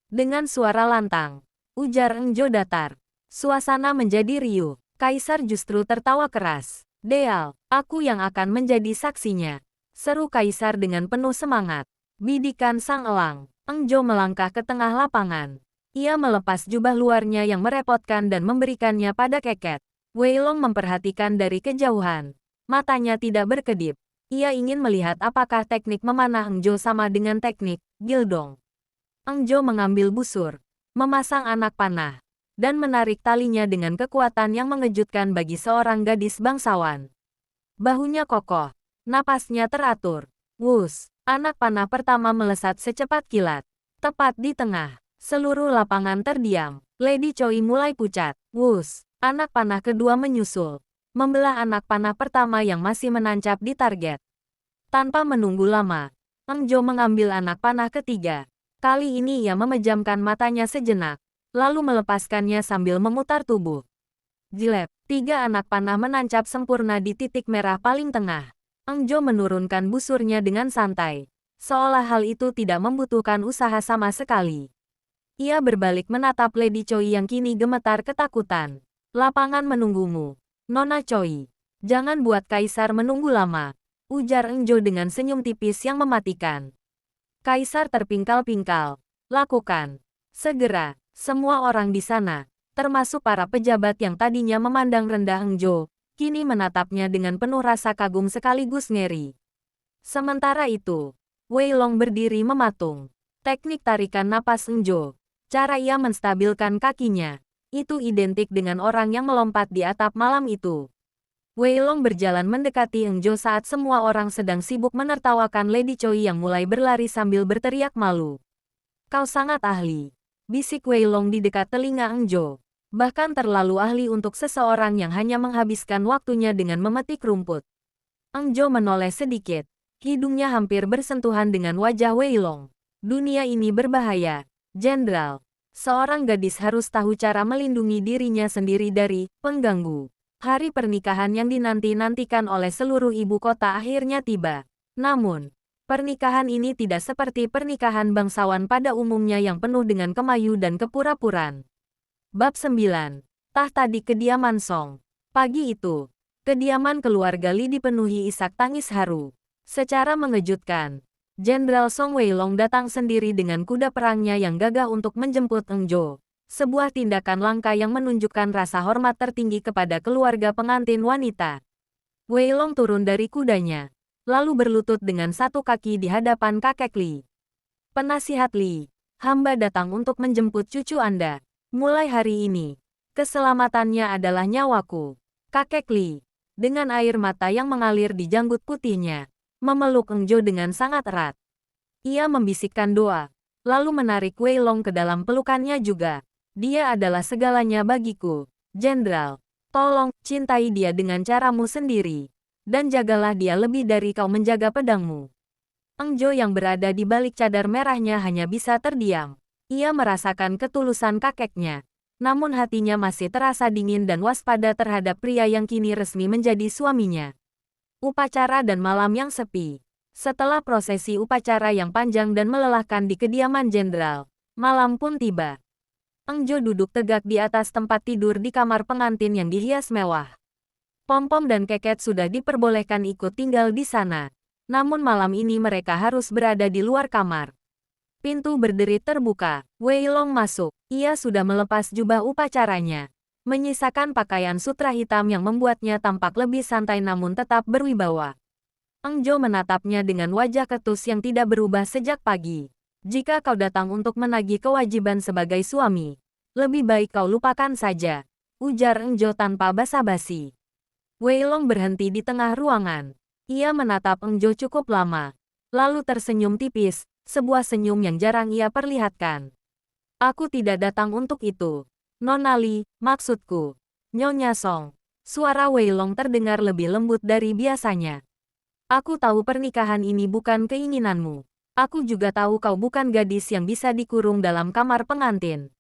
Dengan suara lantang, ujar Eng Jo datar. Suasana menjadi riuh. Kaisar justru tertawa keras. Deal, aku yang akan menjadi saksinya. Seru Kaisar dengan penuh semangat. Bidikan sang elang. Eng Jo melangkah ke tengah lapangan. Ia melepas jubah luarnya yang merepotkan dan memberikannya pada Keket. Wei Long memperhatikan dari kejauhan. Matanya tidak berkedip. Ia ingin melihat apakah teknik memanah Eng Jo sama dengan teknik Gildong. Eng Jo mengambil busur, memasang anak panah, dan menarik talinya dengan kekuatan yang mengejutkan bagi seorang gadis bangsawan. Bahunya kokoh, napasnya teratur. Wus, anak panah pertama melesat secepat kilat. Tepat di tengah, seluruh lapangan terdiam. Lady Choi mulai pucat. Wus, anak panah kedua menyusul, membelah anak panah pertama yang masih menancap di target. Tanpa menunggu lama, Eng Jo mengambil anak panah ketiga. Kali ini ia memejamkan matanya sejenak, lalu melepaskannya sambil memutar tubuh. Jilep, 3 anak panah menancap sempurna di titik merah paling tengah. Eng Jo menurunkan busurnya dengan santai, seolah hal itu tidak membutuhkan usaha sama sekali. Ia berbalik menatap Lady Choi yang kini gemetar ketakutan. Lapangan menunggumu, Nona Choi. Jangan buat Kaisar menunggu lama, ujar Eng Jo dengan senyum tipis yang mematikan. Kaisar terpingkal-pingkal. Lakukan. Segera. Semua orang di sana, termasuk para pejabat yang tadinya memandang rendah Eng Jo, kini menatapnya dengan penuh rasa kagum sekaligus ngeri. Sementara itu, Wei Long berdiri mematung. Teknik tarikan napas Eng Jo, cara ia menstabilkan kakinya, itu identik dengan orang yang melompat di atap malam itu. Wei Long berjalan mendekati Eng Jo saat semua orang sedang sibuk menertawakan Lady Choi yang mulai berlari sambil berteriak malu. Kau sangat ahli, bisik Wei Long di dekat telinga Eng Jo. Bahkan terlalu ahli untuk seseorang yang hanya menghabiskan waktunya dengan memetik rumput. Eng Jo menoleh sedikit. Hidungnya hampir bersentuhan dengan wajah Wei Long. Dunia ini berbahaya, Jenderal. Seorang gadis harus tahu cara melindungi dirinya sendiri dari pengganggu. Hari pernikahan yang dinanti-nantikan oleh seluruh ibu kota akhirnya tiba. Namun, pernikahan ini tidak seperti pernikahan bangsawan pada umumnya yang penuh dengan kemayu dan kepura-puraan. Bab 9. Tahta di kediaman Song. Pagi itu, kediaman keluarga Li dipenuhi isak tangis haru. Secara mengejutkan, Jenderal Song Weilong datang sendiri dengan kuda perangnya yang gagah untuk menjemput Eng Jo. Sebuah tindakan langka yang menunjukkan rasa hormat tertinggi kepada keluarga pengantin wanita. Weilong turun dari kudanya, lalu berlutut dengan satu kaki di hadapan kakek Li. Penasihat Li, hamba datang untuk menjemput cucu Anda. Mulai hari ini, keselamatannya adalah nyawaku. Kakek Li, dengan air mata yang mengalir di janggut putihnya, memeluk Eng Jo dengan sangat erat. Ia membisikkan doa, lalu menarik Weilong ke dalam pelukannya juga. Dia adalah segalanya bagiku, Jenderal. Tolong, cintai dia dengan caramu sendiri. Dan jagalah dia lebih dari kau menjaga pedangmu. Eng Jo yang berada di balik cadar merahnya hanya bisa terdiam. Ia merasakan ketulusan kakeknya. Namun hatinya masih terasa dingin dan waspada terhadap pria yang kini resmi menjadi suaminya. Upacara dan malam yang sepi. Setelah prosesi upacara yang panjang dan melelahkan di kediaman jenderal, malam pun tiba. Eng Jo duduk tegak di atas tempat tidur di kamar pengantin yang dihias mewah. Pom-pom dan Keket sudah diperbolehkan ikut tinggal di sana. Namun malam ini mereka harus berada di luar kamar. Pintu berderi terbuka. Weilong masuk. Ia sudah melepas jubah upacaranya, menyisakan pakaian sutra hitam yang membuatnya tampak lebih santai namun tetap berwibawa. Eng Jo menatapnya dengan wajah ketus yang tidak berubah sejak pagi. Jika kau datang untuk menagih kewajiban sebagai suami, lebih baik kau lupakan saja, ujar Eng Jo tanpa basa-basi. Weilong berhenti di tengah ruangan. Ia menatap Eng Jo cukup lama, lalu tersenyum tipis, sebuah senyum yang jarang ia perlihatkan. Aku tidak datang untuk itu. Nona Li, maksudku. Nyonya Song. Suara Weilong terdengar lebih lembut dari biasanya. Aku tahu pernikahan ini bukan keinginanmu. Aku juga tahu kau bukan gadis yang bisa dikurung dalam kamar pengantin.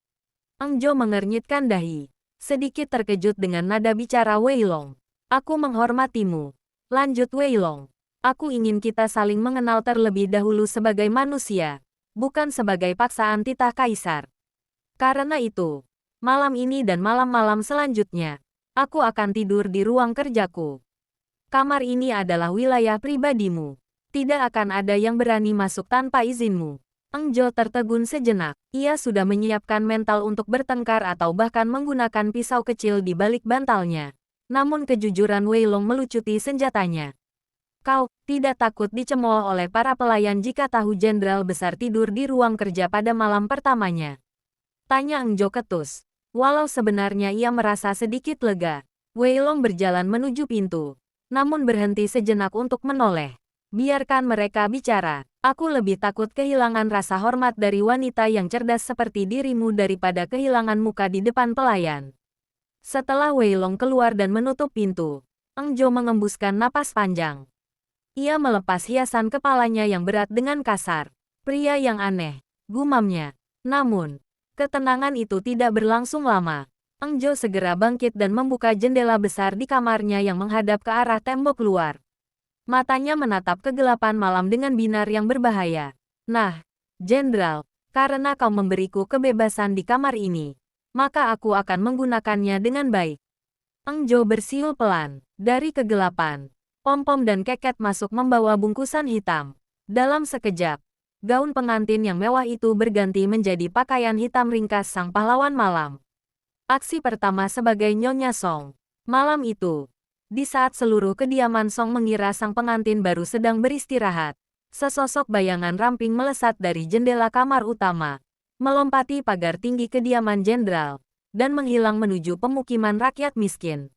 Eng Jo mengernyitkan dahi, sedikit terkejut dengan nada bicara Weilong. Aku menghormatimu. Lanjut Weilong. Aku ingin kita saling mengenal terlebih dahulu sebagai manusia, bukan sebagai paksaan titah kaisar. Karena itu, malam ini dan malam-malam selanjutnya, aku akan tidur di ruang kerjaku. Kamar ini adalah wilayah pribadimu. Tidak akan ada yang berani masuk tanpa izinmu. Eng Jo tertegun sejenak. Ia sudah menyiapkan mental untuk bertengkar atau bahkan menggunakan pisau kecil di balik bantalnya. Namun kejujuran Weilong melucuti senjatanya. Kau tidak takut dicemooh oleh para pelayan jika tahu jenderal besar tidur di ruang kerja pada malam pertamanya? Tanya Eng Jo ketus. Walau sebenarnya ia merasa sedikit lega, Weilong berjalan menuju pintu, namun berhenti sejenak untuk menoleh. Biarkan mereka bicara. Aku lebih takut kehilangan rasa hormat dari wanita yang cerdas seperti dirimu daripada kehilangan muka di depan pelayan. Setelah Weilong keluar dan menutup pintu, Eng Jo mengembuskan napas panjang. Ia melepas hiasan kepalanya yang berat dengan kasar. Pria yang aneh, gumamnya. Namun, ketenangan itu tidak berlangsung lama. Eng Jo segera bangkit dan membuka jendela besar di kamarnya yang menghadap ke arah tembok luar. Matanya menatap kegelapan malam dengan binar yang berbahaya. Nah, Jenderal, karena kau memberiku kebebasan di kamar ini, maka aku akan menggunakannya dengan baik. Eng Jo bersiul pelan. Dari kegelapan, Pom-pom dan Keket masuk membawa bungkusan hitam. Dalam sekejap, gaun pengantin yang mewah itu berganti menjadi pakaian hitam ringkas sang pahlawan malam. Aksi pertama sebagai Nyonya Song. Malam itu, di saat seluruh kediaman Song mengira sang pengantin baru sedang beristirahat, sesosok bayangan ramping melesat dari jendela kamar utama, melompati pagar tinggi kediaman jenderal, dan menghilang menuju pemukiman rakyat miskin.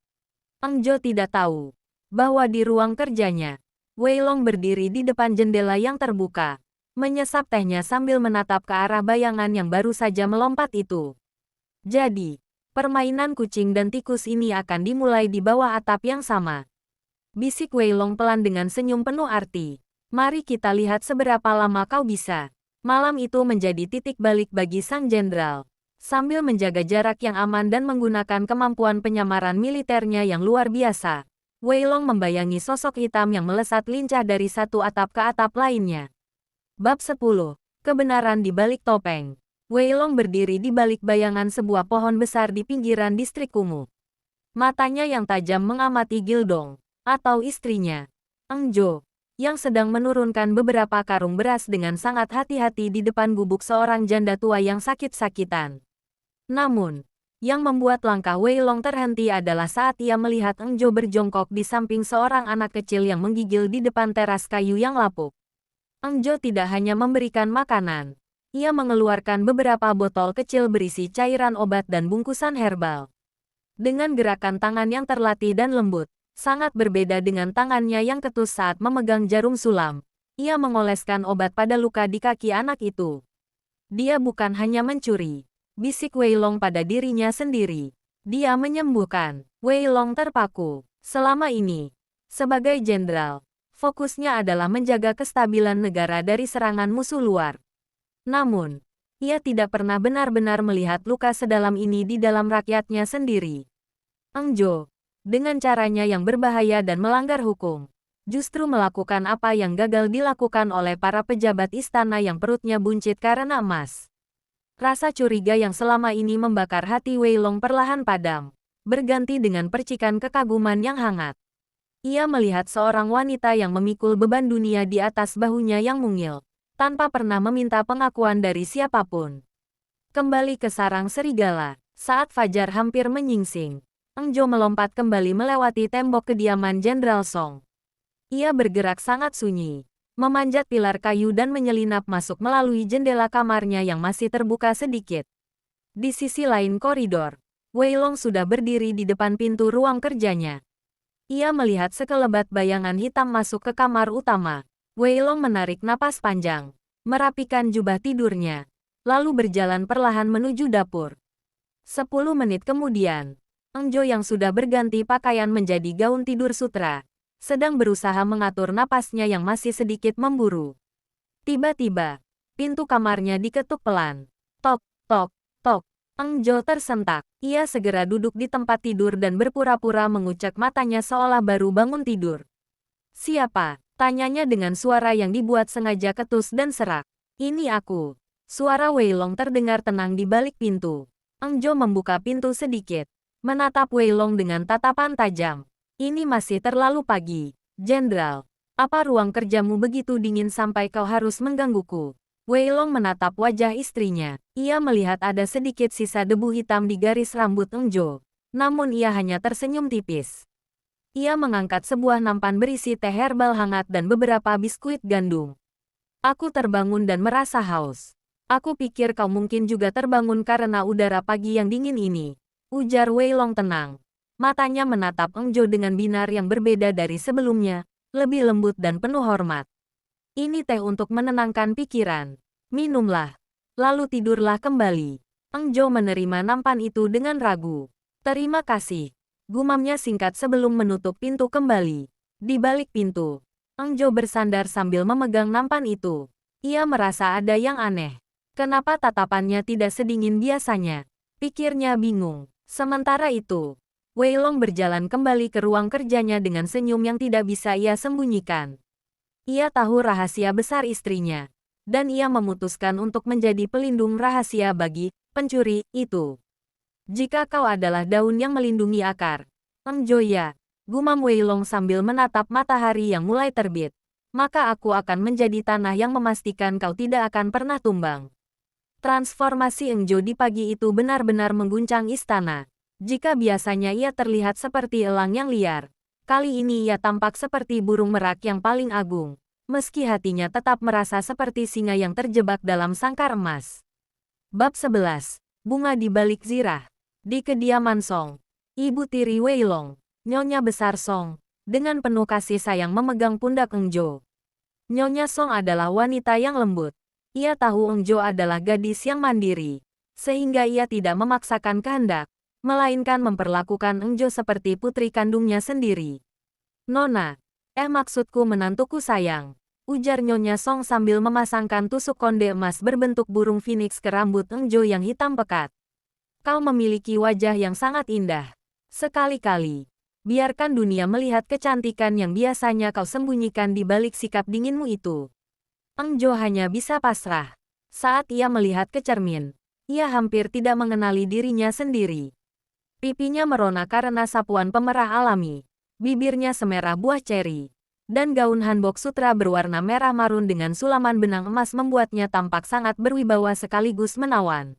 Eng Jo tidak tahu bahwa di ruang kerjanya, Weilong berdiri di depan jendela yang terbuka, menyesap tehnya sambil menatap ke arah bayangan yang baru saja melompat itu. Jadi, permainan kucing dan tikus ini akan dimulai di bawah atap yang sama. Bisik Weilong pelan dengan senyum penuh arti. Mari kita lihat seberapa lama kau bisa. Malam itu menjadi titik balik bagi sang jenderal. Sambil menjaga jarak yang aman dan menggunakan kemampuan penyamaran militernya yang luar biasa, Wei Long membayangi sosok hitam yang melesat lincah dari satu atap ke atap lainnya. Bab 10. Kebenaran di balik topeng. Wei Long berdiri di balik bayangan sebuah pohon besar di pinggiran distrik kumuh. Matanya yang tajam mengamati Gildong, atau istrinya, Eng Jo, yang sedang menurunkan beberapa karung beras dengan sangat hati-hati di depan gubuk seorang janda tua yang sakit-sakitan. Namun, yang membuat langkah Wei Long terhenti adalah saat ia melihat Eng Jo berjongkok di samping seorang anak kecil yang menggigil di depan teras kayu yang lapuk. Eng Jo tidak hanya memberikan makanan, ia mengeluarkan beberapa botol kecil berisi cairan obat dan bungkusan herbal. Dengan gerakan tangan yang terlatih dan lembut, sangat berbeda dengan tangannya yang ketus saat memegang jarum sulam, ia mengoleskan obat pada luka di kaki anak itu. Dia bukan hanya mencuri, bisik Wei Long pada dirinya sendiri. Dia menyembuhkan. Wei Long terpaku. Selama ini, sebagai jenderal, fokusnya adalah menjaga kestabilan negara dari serangan musuh luar. Namun, ia tidak pernah benar-benar melihat luka sedalam ini di dalam rakyatnya sendiri. Eng Jo, dengan caranya yang berbahaya dan melanggar hukum, justru melakukan apa yang gagal dilakukan oleh para pejabat istana yang perutnya buncit karena emas. Rasa curiga yang selama ini membakar hati Wei Long perlahan padam, berganti dengan percikan kekaguman yang hangat. Ia melihat seorang wanita yang memikul beban dunia di atas bahunya yang mungil, tanpa pernah meminta pengakuan dari siapapun. Kembali ke sarang serigala, saat fajar hampir menyingsing, Eng Jo melompat kembali melewati tembok kediaman Jenderal Song. Ia bergerak sangat sunyi, memanjat pilar kayu dan menyelinap masuk melalui jendela kamarnya yang masih terbuka sedikit. Di sisi lain koridor, Wei Long sudah berdiri di depan pintu ruang kerjanya. Ia melihat sekelebat bayangan hitam masuk ke kamar utama. Wei Long menarik napas panjang, merapikan jubah tidurnya, lalu berjalan perlahan menuju dapur. 10 menit kemudian, Eng Jo yang sudah berganti pakaian menjadi gaun tidur sutra, sedang berusaha mengatur napasnya yang masih sedikit memburu. Tiba-tiba, pintu kamarnya diketuk pelan. Tok, tok, tok. Eng Jo tersentak. Ia segera duduk di tempat tidur dan berpura-pura mengucek matanya seolah baru bangun tidur. Siapa? Tanyanya dengan suara yang dibuat sengaja ketus dan serak. Ini aku. Suara Wei Long terdengar tenang di balik pintu. Eng Jo membuka pintu sedikit, menatap Wei Long dengan tatapan tajam. Ini masih terlalu pagi, Jenderal. Apa ruang kerjamu begitu dingin sampai kau harus menggangguku? Wei Long menatap wajah istrinya. Ia melihat ada sedikit sisa debu hitam di garis rambut Eng Jo. Namun ia hanya tersenyum tipis. Ia mengangkat sebuah nampan berisi teh herbal hangat dan beberapa biskuit gandum. Aku terbangun dan merasa haus. Aku pikir kau mungkin juga terbangun karena udara pagi yang dingin ini, ujar Wei Long tenang. Matanya menatap Eng Jo dengan binar yang berbeda dari sebelumnya, lebih lembut dan penuh hormat. Ini teh untuk menenangkan pikiran. Minumlah, lalu tidurlah kembali. Eng Jo menerima nampan itu dengan ragu. Terima kasih. Gumamnya singkat sebelum menutup pintu kembali. Di balik pintu, Eng Jo bersandar sambil memegang nampan itu. Ia merasa ada yang aneh. Kenapa tatapannya tidak sedingin biasanya? Pikirnya bingung. Sementara itu, Wei Long berjalan kembali ke ruang kerjanya dengan senyum yang tidak bisa ia sembunyikan. Ia tahu rahasia besar istrinya, dan ia memutuskan untuk menjadi pelindung rahasia bagi pencuri itu. Jika kau adalah daun yang melindungi akar, Eng Jo ya, gumam Wei Long sambil menatap matahari yang mulai terbit, maka aku akan menjadi tanah yang memastikan kau tidak akan pernah tumbang. Transformasi Eng Jo di pagi itu benar-benar mengguncang istana. Jika biasanya ia terlihat seperti elang yang liar, kali ini ia tampak seperti burung merak yang paling agung, meski hatinya tetap merasa seperti singa yang terjebak dalam sangkar emas. Bab 11. Bunga di balik zirah. Di kediaman Song, ibu tiri Wei Long, Nyonya Besar Song, dengan penuh kasih sayang memegang pundak Eng Jo. Nyonya Song adalah wanita yang lembut. Ia tahu Eng Jo adalah gadis yang mandiri, sehingga ia tidak memaksakan kehendak, melainkan memperlakukan Eng Jo seperti putri kandungnya sendiri. Nona, maksudku menantuku sayang, ujar Nyonya Song sambil memasangkan tusuk konde emas berbentuk burung phoenix ke rambut Eng Jo yang hitam pekat. Kau memiliki wajah yang sangat indah. Sekali-kali, biarkan dunia melihat kecantikan yang biasanya kau sembunyikan di balik sikap dinginmu itu. Eng Jo hanya bisa pasrah. Saat ia melihat ke cermin, ia hampir tidak mengenali dirinya sendiri. Pipinya merona karena sapuan pemerah alami. Bibirnya semerah buah ceri. Dan gaun hanbok sutra berwarna merah marun dengan sulaman benang emas membuatnya tampak sangat berwibawa sekaligus menawan.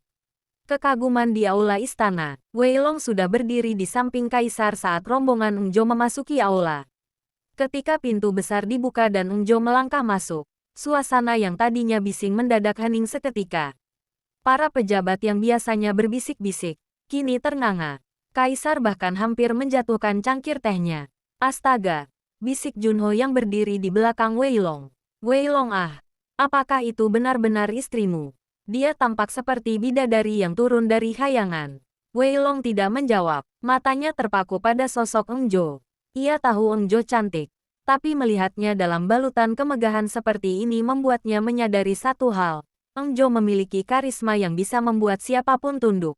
Kekaguman di aula istana. Wei Long sudah berdiri di samping kaisar saat rombongan Eng Jo memasuki aula. Ketika pintu besar dibuka dan Eng Jo melangkah masuk, suasana yang tadinya bising mendadak hening seketika. Para pejabat yang biasanya berbisik-bisik, kini ternganga. Kaisar bahkan hampir menjatuhkan cangkir tehnya. Astaga! Bisik Junho yang berdiri di belakang Wei Long. Wei Long apakah itu benar-benar istrimu? Dia tampak seperti bidadari yang turun dari khayangan. Wei Long tidak menjawab, matanya terpaku pada sosok Eng Jo. Ia tahu Eng Jo cantik, tapi melihatnya dalam balutan kemegahan seperti ini membuatnya menyadari satu hal. Eng Jo memiliki karisma yang bisa membuat siapapun tunduk.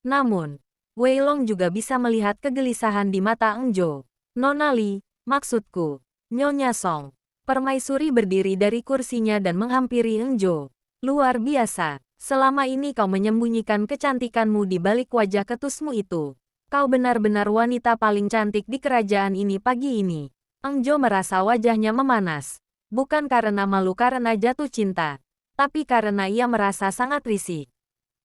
Namun, Wei Long juga bisa melihat kegelisahan di mata Eng Jo. Nona Li, maksudku, Nyonya Song. Permaisuri berdiri dari kursinya dan menghampiri Eng Jo. Luar biasa, selama ini kau menyembunyikan kecantikanmu di balik wajah ketusmu itu. Kau benar-benar wanita paling cantik di kerajaan ini pagi ini. Eng Jo merasa wajahnya memanas. Bukan karena malu karena jatuh cinta, tapi karena ia merasa sangat risih.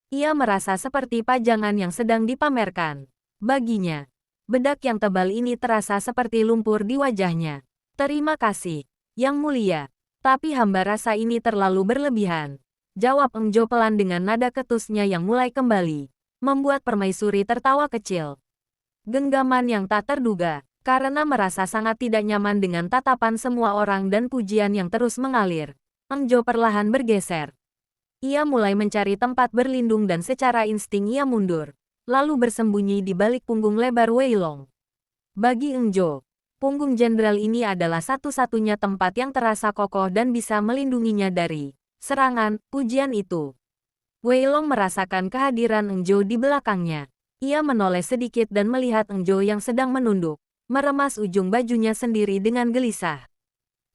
Ia merasa seperti pajangan yang sedang dipamerkan. Baginya, bedak yang tebal ini terasa seperti lumpur di wajahnya. Terima kasih, Yang Mulia. Tapi hamba rasa ini terlalu berlebihan. Jawab Eng Jo pelan dengan nada ketusnya yang mulai kembali. Membuat permaisuri tertawa kecil. Genggaman yang tak terduga, karena merasa sangat tidak nyaman dengan tatapan semua orang dan pujian yang terus mengalir. Eng Jo perlahan bergeser. Ia mulai mencari tempat berlindung dan secara insting ia mundur. Lalu bersembunyi di balik punggung lebar Wei Long. Bagi Eng Jo, punggung jenderal ini adalah satu-satunya tempat yang terasa kokoh dan bisa melindunginya dari serangan, pujian itu. Wei Long merasakan kehadiran Eng Jo di belakangnya. Ia menoleh sedikit dan melihat Eng Jo yang sedang menunduk, meremas ujung bajunya sendiri dengan gelisah.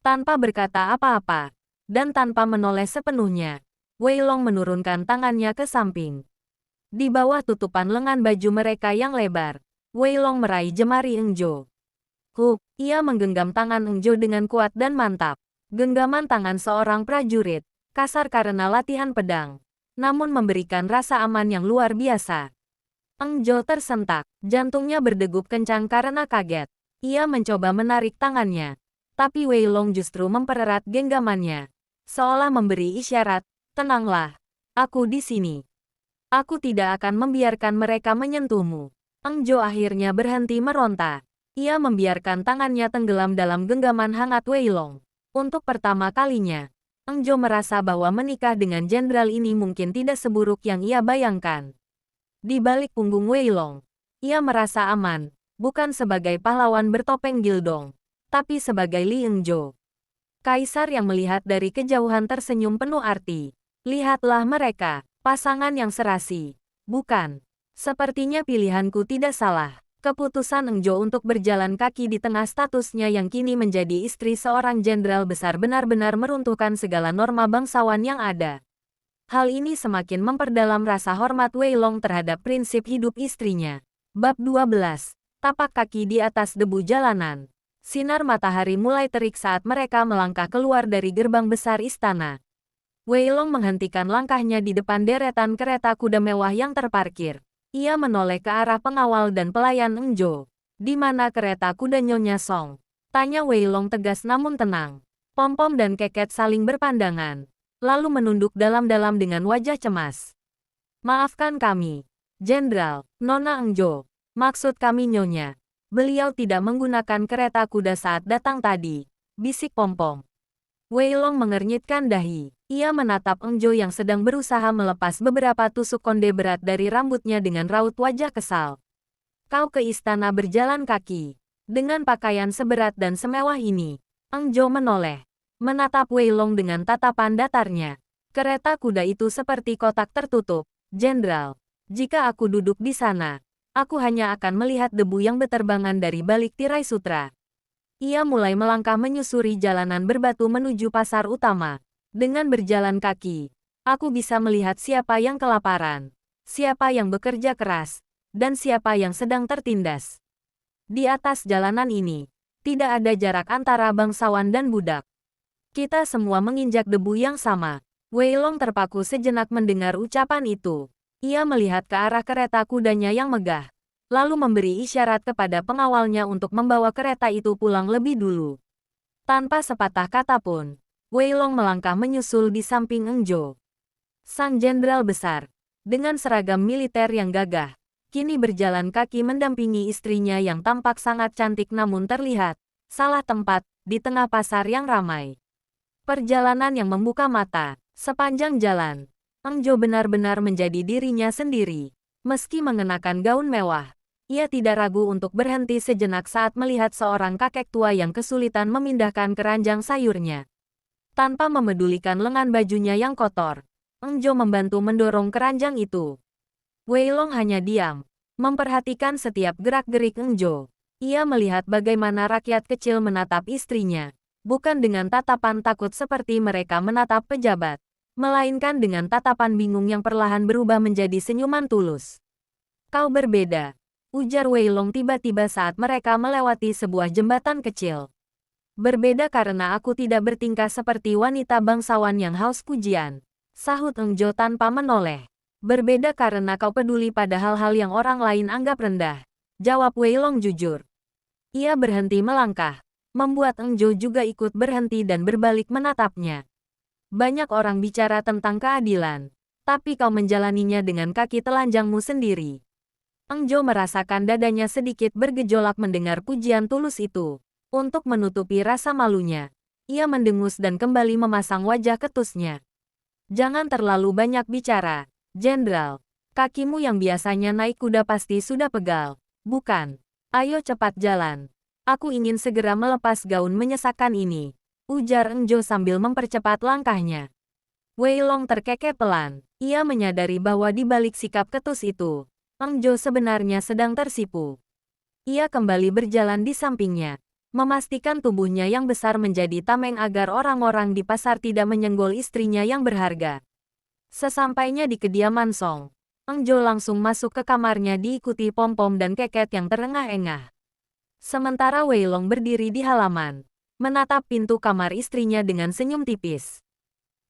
Tanpa berkata apa-apa, dan tanpa menoleh sepenuhnya, Wei Long menurunkan tangannya ke samping. Di bawah tutupan lengan baju mereka yang lebar, Wei Long meraih jemari Eng Jo. Ia menggenggam tangan Eng Jo dengan kuat dan mantap. Genggaman tangan seorang prajurit, kasar karena latihan pedang, namun memberikan rasa aman yang luar biasa. Eng Jo tersentak, jantungnya berdegup kencang karena kaget. Ia mencoba menarik tangannya, tapi Wei Long justru mempererat genggamannya, seolah memberi isyarat, tenanglah, aku di sini. Aku tidak akan membiarkan mereka menyentuhmu. Eng Jo akhirnya berhenti meronta. Ia membiarkan tangannya tenggelam dalam genggaman hangat Wei Long. Untuk pertama kalinya, Eng Jo merasa bahwa menikah dengan jenderal ini mungkin tidak seburuk yang ia bayangkan. Di balik punggung Wei Long, ia merasa aman, bukan sebagai pahlawan bertopeng Gildong, tapi sebagai Li Eng Jo. Kaisar yang melihat dari kejauhan tersenyum penuh arti. Lihatlah mereka. Pasangan yang serasi. Bukan. Sepertinya pilihanku tidak salah. Keputusan Eng Jo untuk berjalan kaki di tengah statusnya yang kini menjadi istri seorang jenderal besar benar-benar meruntuhkan segala norma bangsawan yang ada. Hal ini semakin memperdalam rasa hormat Wei Long terhadap prinsip hidup istrinya. Bab 12. Tapak kaki di atas debu jalanan. Sinar matahari mulai terik saat mereka melangkah keluar dari gerbang besar istana. Wei Long menghentikan langkahnya di depan deretan kereta kuda mewah yang terparkir. Ia menoleh ke arah pengawal dan pelayan Eng Jo. Di mana kereta kuda Nyonya Song? Tanya Wei Long tegas namun tenang. Pom-pom dan Keket saling berpandangan, lalu menunduk dalam-dalam dengan wajah cemas. Maafkan kami, Jenderal, Nona Eng Jo. Maksud kami Nyonya. Beliau tidak menggunakan kereta kuda saat datang tadi. Bisik pom-pom. Wei Long mengernyitkan dahi. Ia menatap Eng Jo yang sedang berusaha melepas beberapa tusuk konde berat dari rambutnya dengan raut wajah kesal. Kau ke istana berjalan kaki. Dengan pakaian seberat dan semewah ini. Eng Jo menoleh. Menatap Wei Long dengan tatapan datarnya. Kereta kuda itu seperti kotak tertutup. Jenderal. Jika aku duduk di sana, aku hanya akan melihat debu yang berterbangan dari balik tirai sutra. Ia mulai melangkah menyusuri jalanan berbatu menuju pasar utama. Dengan berjalan kaki, aku bisa melihat siapa yang kelaparan, siapa yang bekerja keras, dan siapa yang sedang tertindas. Di atas jalanan ini, tidak ada jarak antara bangsawan dan budak. Kita semua menginjak debu yang sama. Wei Long terpaku sejenak mendengar ucapan itu. Ia melihat ke arah kereta kudanya yang megah, lalu memberi isyarat kepada pengawalnya untuk membawa kereta itu pulang lebih dulu. Tanpa sepatah kata pun, Wei Long melangkah menyusul di samping Eng Jo. Sang jenderal besar, dengan seragam militer yang gagah, kini berjalan kaki mendampingi istrinya yang tampak sangat cantik namun terlihat salah tempat di tengah pasar yang ramai. Perjalanan yang membuka mata. Sepanjang jalan, Eng Jo benar-benar menjadi dirinya sendiri. Meski mengenakan gaun mewah, ia tidak ragu untuk berhenti sejenak saat melihat seorang kakek tua yang kesulitan memindahkan keranjang sayurnya. Tanpa memedulikan lengan bajunya yang kotor, Eng Jo membantu mendorong keranjang itu. Wei Long hanya diam, memperhatikan setiap gerak-gerik Eng Jo. Ia melihat bagaimana rakyat kecil menatap istrinya, bukan dengan tatapan takut seperti mereka menatap pejabat, melainkan dengan tatapan bingung yang perlahan berubah menjadi senyuman tulus. "Kau berbeda," ujar Wei Long tiba-tiba saat mereka melewati sebuah jembatan kecil. "Berbeda karena aku tidak bertingkah seperti wanita bangsawan yang haus pujian," sahut Eng Jo tanpa menoleh. "Berbeda karena kau peduli pada hal-hal yang orang lain anggap rendah," jawab Wei Long jujur. Ia berhenti melangkah, membuat Eng Jo juga ikut berhenti dan berbalik menatapnya. "Banyak orang bicara tentang keadilan, tapi kau menjalaninya dengan kaki telanjangmu sendiri." Eng Jo merasakan dadanya sedikit bergejolak mendengar pujian tulus itu. Untuk menutupi rasa malunya, ia mendengus dan kembali memasang wajah ketusnya. "Jangan terlalu banyak bicara, Jenderal. Kakimu yang biasanya naik kuda pasti sudah pegal, bukan? Ayo cepat jalan. Aku ingin segera melepas gaun menyesakan ini," ujar Eng Jo sambil mempercepat langkahnya. Wei Long terkekeh pelan. Ia menyadari bahwa di balik sikap ketus itu, Eng Jo sebenarnya sedang tersipu. Ia kembali berjalan di sampingnya, memastikan tubuhnya yang besar menjadi tameng agar orang-orang di pasar tidak menyenggol istrinya yang berharga. Sesampainya di kediaman Song, Eng Jo langsung masuk ke kamarnya diikuti pom-pom dan keket yang terengah-engah. Sementara Wei Long berdiri di halaman, menatap pintu kamar istrinya dengan senyum tipis.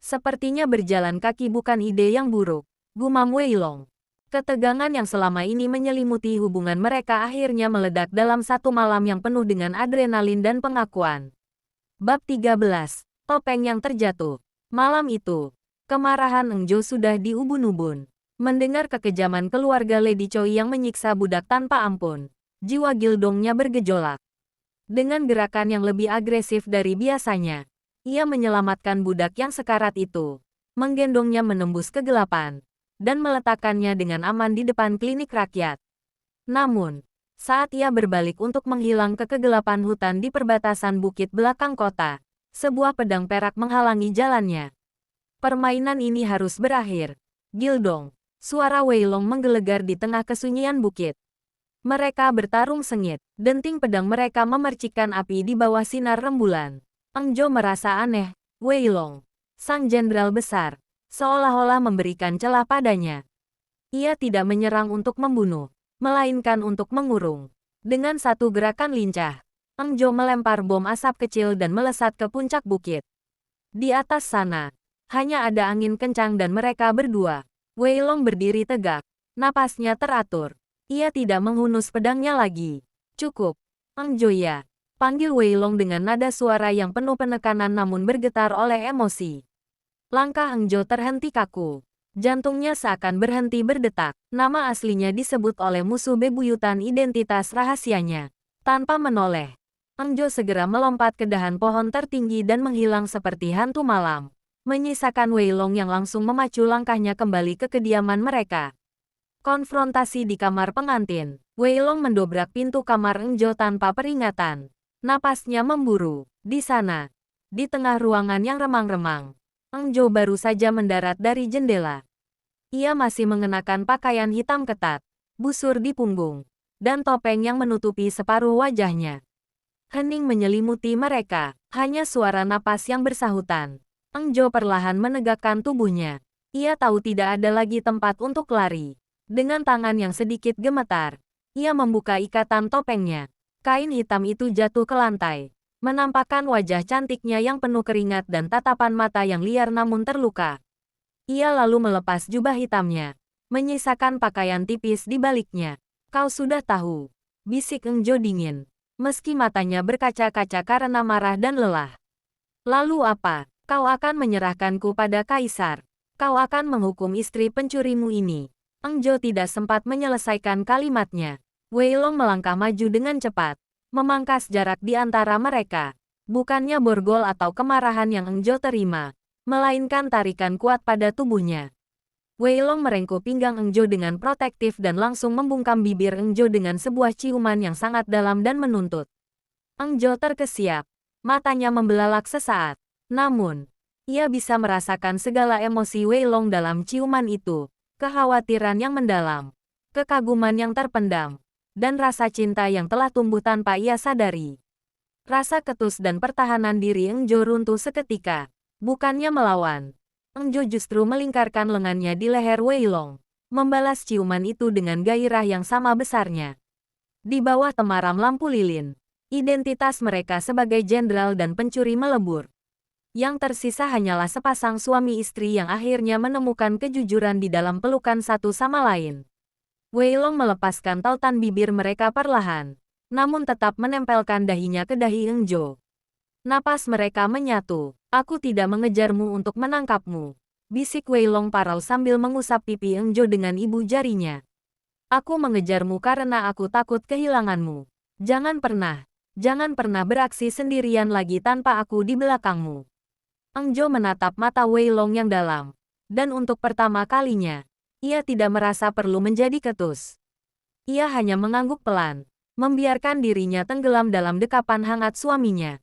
"Sepertinya berjalan kaki bukan ide yang buruk," gumam Wei Long. Ketegangan yang selama ini menyelimuti hubungan mereka akhirnya meledak dalam satu malam yang penuh dengan adrenalin dan pengakuan. Bab 13. Topeng yang terjatuh. Malam itu, kemarahan Eng Jo sudah di ubun-ubun. Mendengar kekejaman keluarga Lady Choi yang menyiksa budak tanpa ampun, jiwa Gildongnya bergejolak. Dengan gerakan yang lebih agresif dari biasanya, ia menyelamatkan budak yang sekarat itu, menggendongnya menembus kegelapan, dan meletakkannya dengan aman di depan klinik rakyat. Namun, saat ia berbalik untuk menghilang ke kegelapan hutan di perbatasan bukit belakang kota, sebuah pedang perak menghalangi jalannya. "Permainan ini harus berakhir, Gildong," suara Wei Long menggelegar di tengah kesunyian bukit. Mereka bertarung sengit, denting pedang mereka memercikkan api di bawah sinar rembulan. Eng Jo merasa aneh, Wei Long, sang jenderal besar, seolah-olah memberikan celah padanya. Ia tidak menyerang untuk membunuh, melainkan untuk mengurung. Dengan satu gerakan lincah, Eng Jo melempar bom asap kecil dan melesat ke puncak bukit. Di atas sana, hanya ada angin kencang dan mereka berdua. Wei Long berdiri tegak, napasnya teratur. Ia tidak menghunus pedangnya lagi. "Cukup, Eng Jo ya," panggil Wei Long dengan nada suara yang penuh penekanan namun bergetar oleh emosi. Langkah Eng Jo terhenti kaku. Jantungnya seakan berhenti berdetak. Nama aslinya disebut oleh musuh bebuyutan identitas rahasianya. Tanpa menoleh, Eng Jo segera melompat ke dahan pohon tertinggi dan menghilang seperti hantu malam, menyisakan Wei Long yang langsung memacu langkahnya kembali ke kediaman mereka. Konfrontasi di kamar pengantin. Wei Long mendobrak pintu kamar Eng Jo tanpa peringatan. Napasnya memburu. Di sana, di tengah ruangan yang remang-remang, Eng Jo baru saja mendarat dari jendela. Ia masih mengenakan pakaian hitam ketat, busur di punggung, dan topeng yang menutupi separuh wajahnya. Hening menyelimuti mereka, hanya suara napas yang bersahutan. Engjo perlahan menegakkan tubuhnya. Ia tahu tidak ada lagi tempat untuk lari. Dengan tangan yang sedikit gemetar, ia membuka ikatan topengnya. Kain hitam itu jatuh ke lantai, menampakkan wajah cantiknya yang penuh keringat dan tatapan mata yang liar namun terluka. Ia lalu melepas jubah hitamnya, menyisakan pakaian tipis di baliknya. Kau sudah tahu, bisik Engjo dingin, meski matanya berkaca-kaca karena marah dan lelah. Lalu apa? Kau akan menyerahkanku pada kaisar. Kau akan menghukum istri pencurimu ini. Engjo tidak sempat menyelesaikan kalimatnya. Wei Long melangkah maju dengan cepat, memangkas jarak di antara mereka. Bukannya borgol atau kemarahan yang Engjo terima, melainkan tarikan kuat pada tubuhnya. Wei Long merengkuh pinggang Engjo dengan protektif dan langsung membungkam bibir Engjo dengan sebuah ciuman yang sangat dalam dan menuntut. Engjo terkesiap, matanya membelalak sesaat. Namun, ia bisa merasakan segala emosi Wei Long dalam ciuman itu, kekhawatiran yang mendalam, kekaguman yang terpendam, dan rasa cinta yang telah tumbuh tanpa ia sadari. Rasa ketus dan pertahanan diri Engjo runtuh seketika. Bukannya melawan, Engjo justru melingkarkan lengannya di leher Wei Long, membalas ciuman itu dengan gairah yang sama besarnya. Di bawah temaram lampu lilin, identitas mereka sebagai jenderal dan pencuri melebur. Yang tersisa hanyalah sepasang suami istri yang akhirnya menemukan kejujuran di dalam pelukan satu sama lain. Wei Long melepaskan tautan bibir mereka perlahan, namun tetap menempelkan dahinya ke dahi Engjo. Napas mereka menyatu. Aku tidak mengejarmu untuk menangkapmu, bisik Wei Long parau sambil mengusap pipi Engjo dengan ibu jarinya. Aku mengejarmu karena aku takut kehilanganmu. Jangan pernah beraksi sendirian lagi tanpa aku di belakangmu. Engjo menatap mata Wei Long yang dalam, dan untuk pertama kalinya, ia tidak merasa perlu menjadi ketus. Ia hanya mengangguk pelan, membiarkan dirinya tenggelam dalam dekapan hangat suaminya.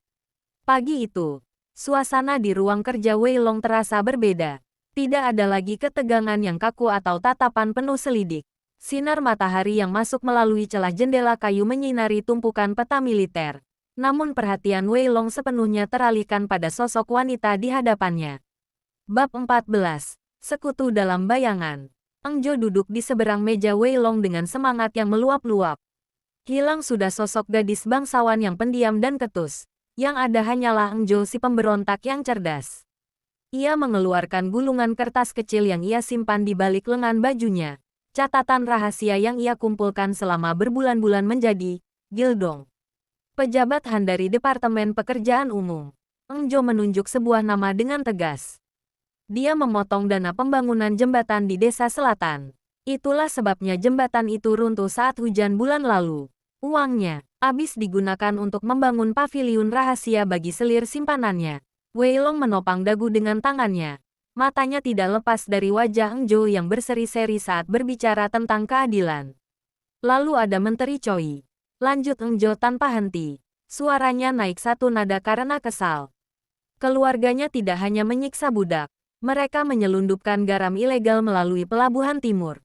Pagi itu, suasana di ruang kerja Wei Long terasa berbeda. Tidak ada lagi ketegangan yang kaku atau tatapan penuh selidik. Sinar matahari yang masuk melalui celah jendela kayu menyinari tumpukan peta militer. Namun perhatian Wei Long sepenuhnya teralihkan pada sosok wanita di hadapannya. Bab 14. Sekutu dalam bayangan. Engjo duduk di seberang meja Wei Long dengan semangat yang meluap-luap. Hilang sudah sosok gadis bangsawan yang pendiam dan ketus. Yang ada hanyalah Engjo si pemberontak yang cerdas. Ia mengeluarkan gulungan kertas kecil yang ia simpan di balik lengan bajunya. Catatan rahasia yang ia kumpulkan selama berbulan-bulan menjadi Gildong. Pejabat Han dari Departemen Pekerjaan Umum. Engjo menunjuk sebuah nama dengan tegas. Dia memotong dana pembangunan jembatan di desa selatan. Itulah sebabnya jembatan itu runtuh saat hujan bulan lalu. Uangnya habis digunakan untuk membangun paviliun rahasia bagi selir simpanannya. Wei Long menopang dagu dengan tangannya. Matanya tidak lepas dari wajah Engjo yang berseri-seri saat berbicara tentang keadilan. Lalu ada Menteri Choi. Lanjut Engjo tanpa henti. Suaranya naik satu nada karena kesal. Keluarganya tidak hanya menyiksa budak. Mereka menyelundupkan garam ilegal melalui pelabuhan timur.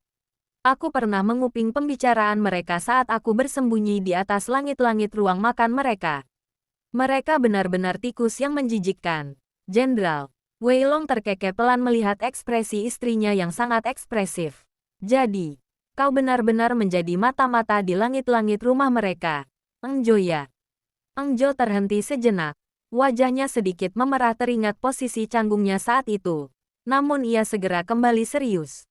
Aku pernah menguping pembicaraan mereka saat aku bersembunyi di atas langit-langit ruang makan mereka. Mereka benar-benar tikus yang menjijikkan. Jenderal. Wei Long terkekeh pelan melihat ekspresi istrinya yang sangat ekspresif. Jadi, kau benar-benar menjadi mata-mata di langit-langit rumah mereka. Engjo ya. Engjo terhenti sejenak. Wajahnya sedikit memerah teringat posisi canggungnya saat itu. Namun ia segera kembali serius.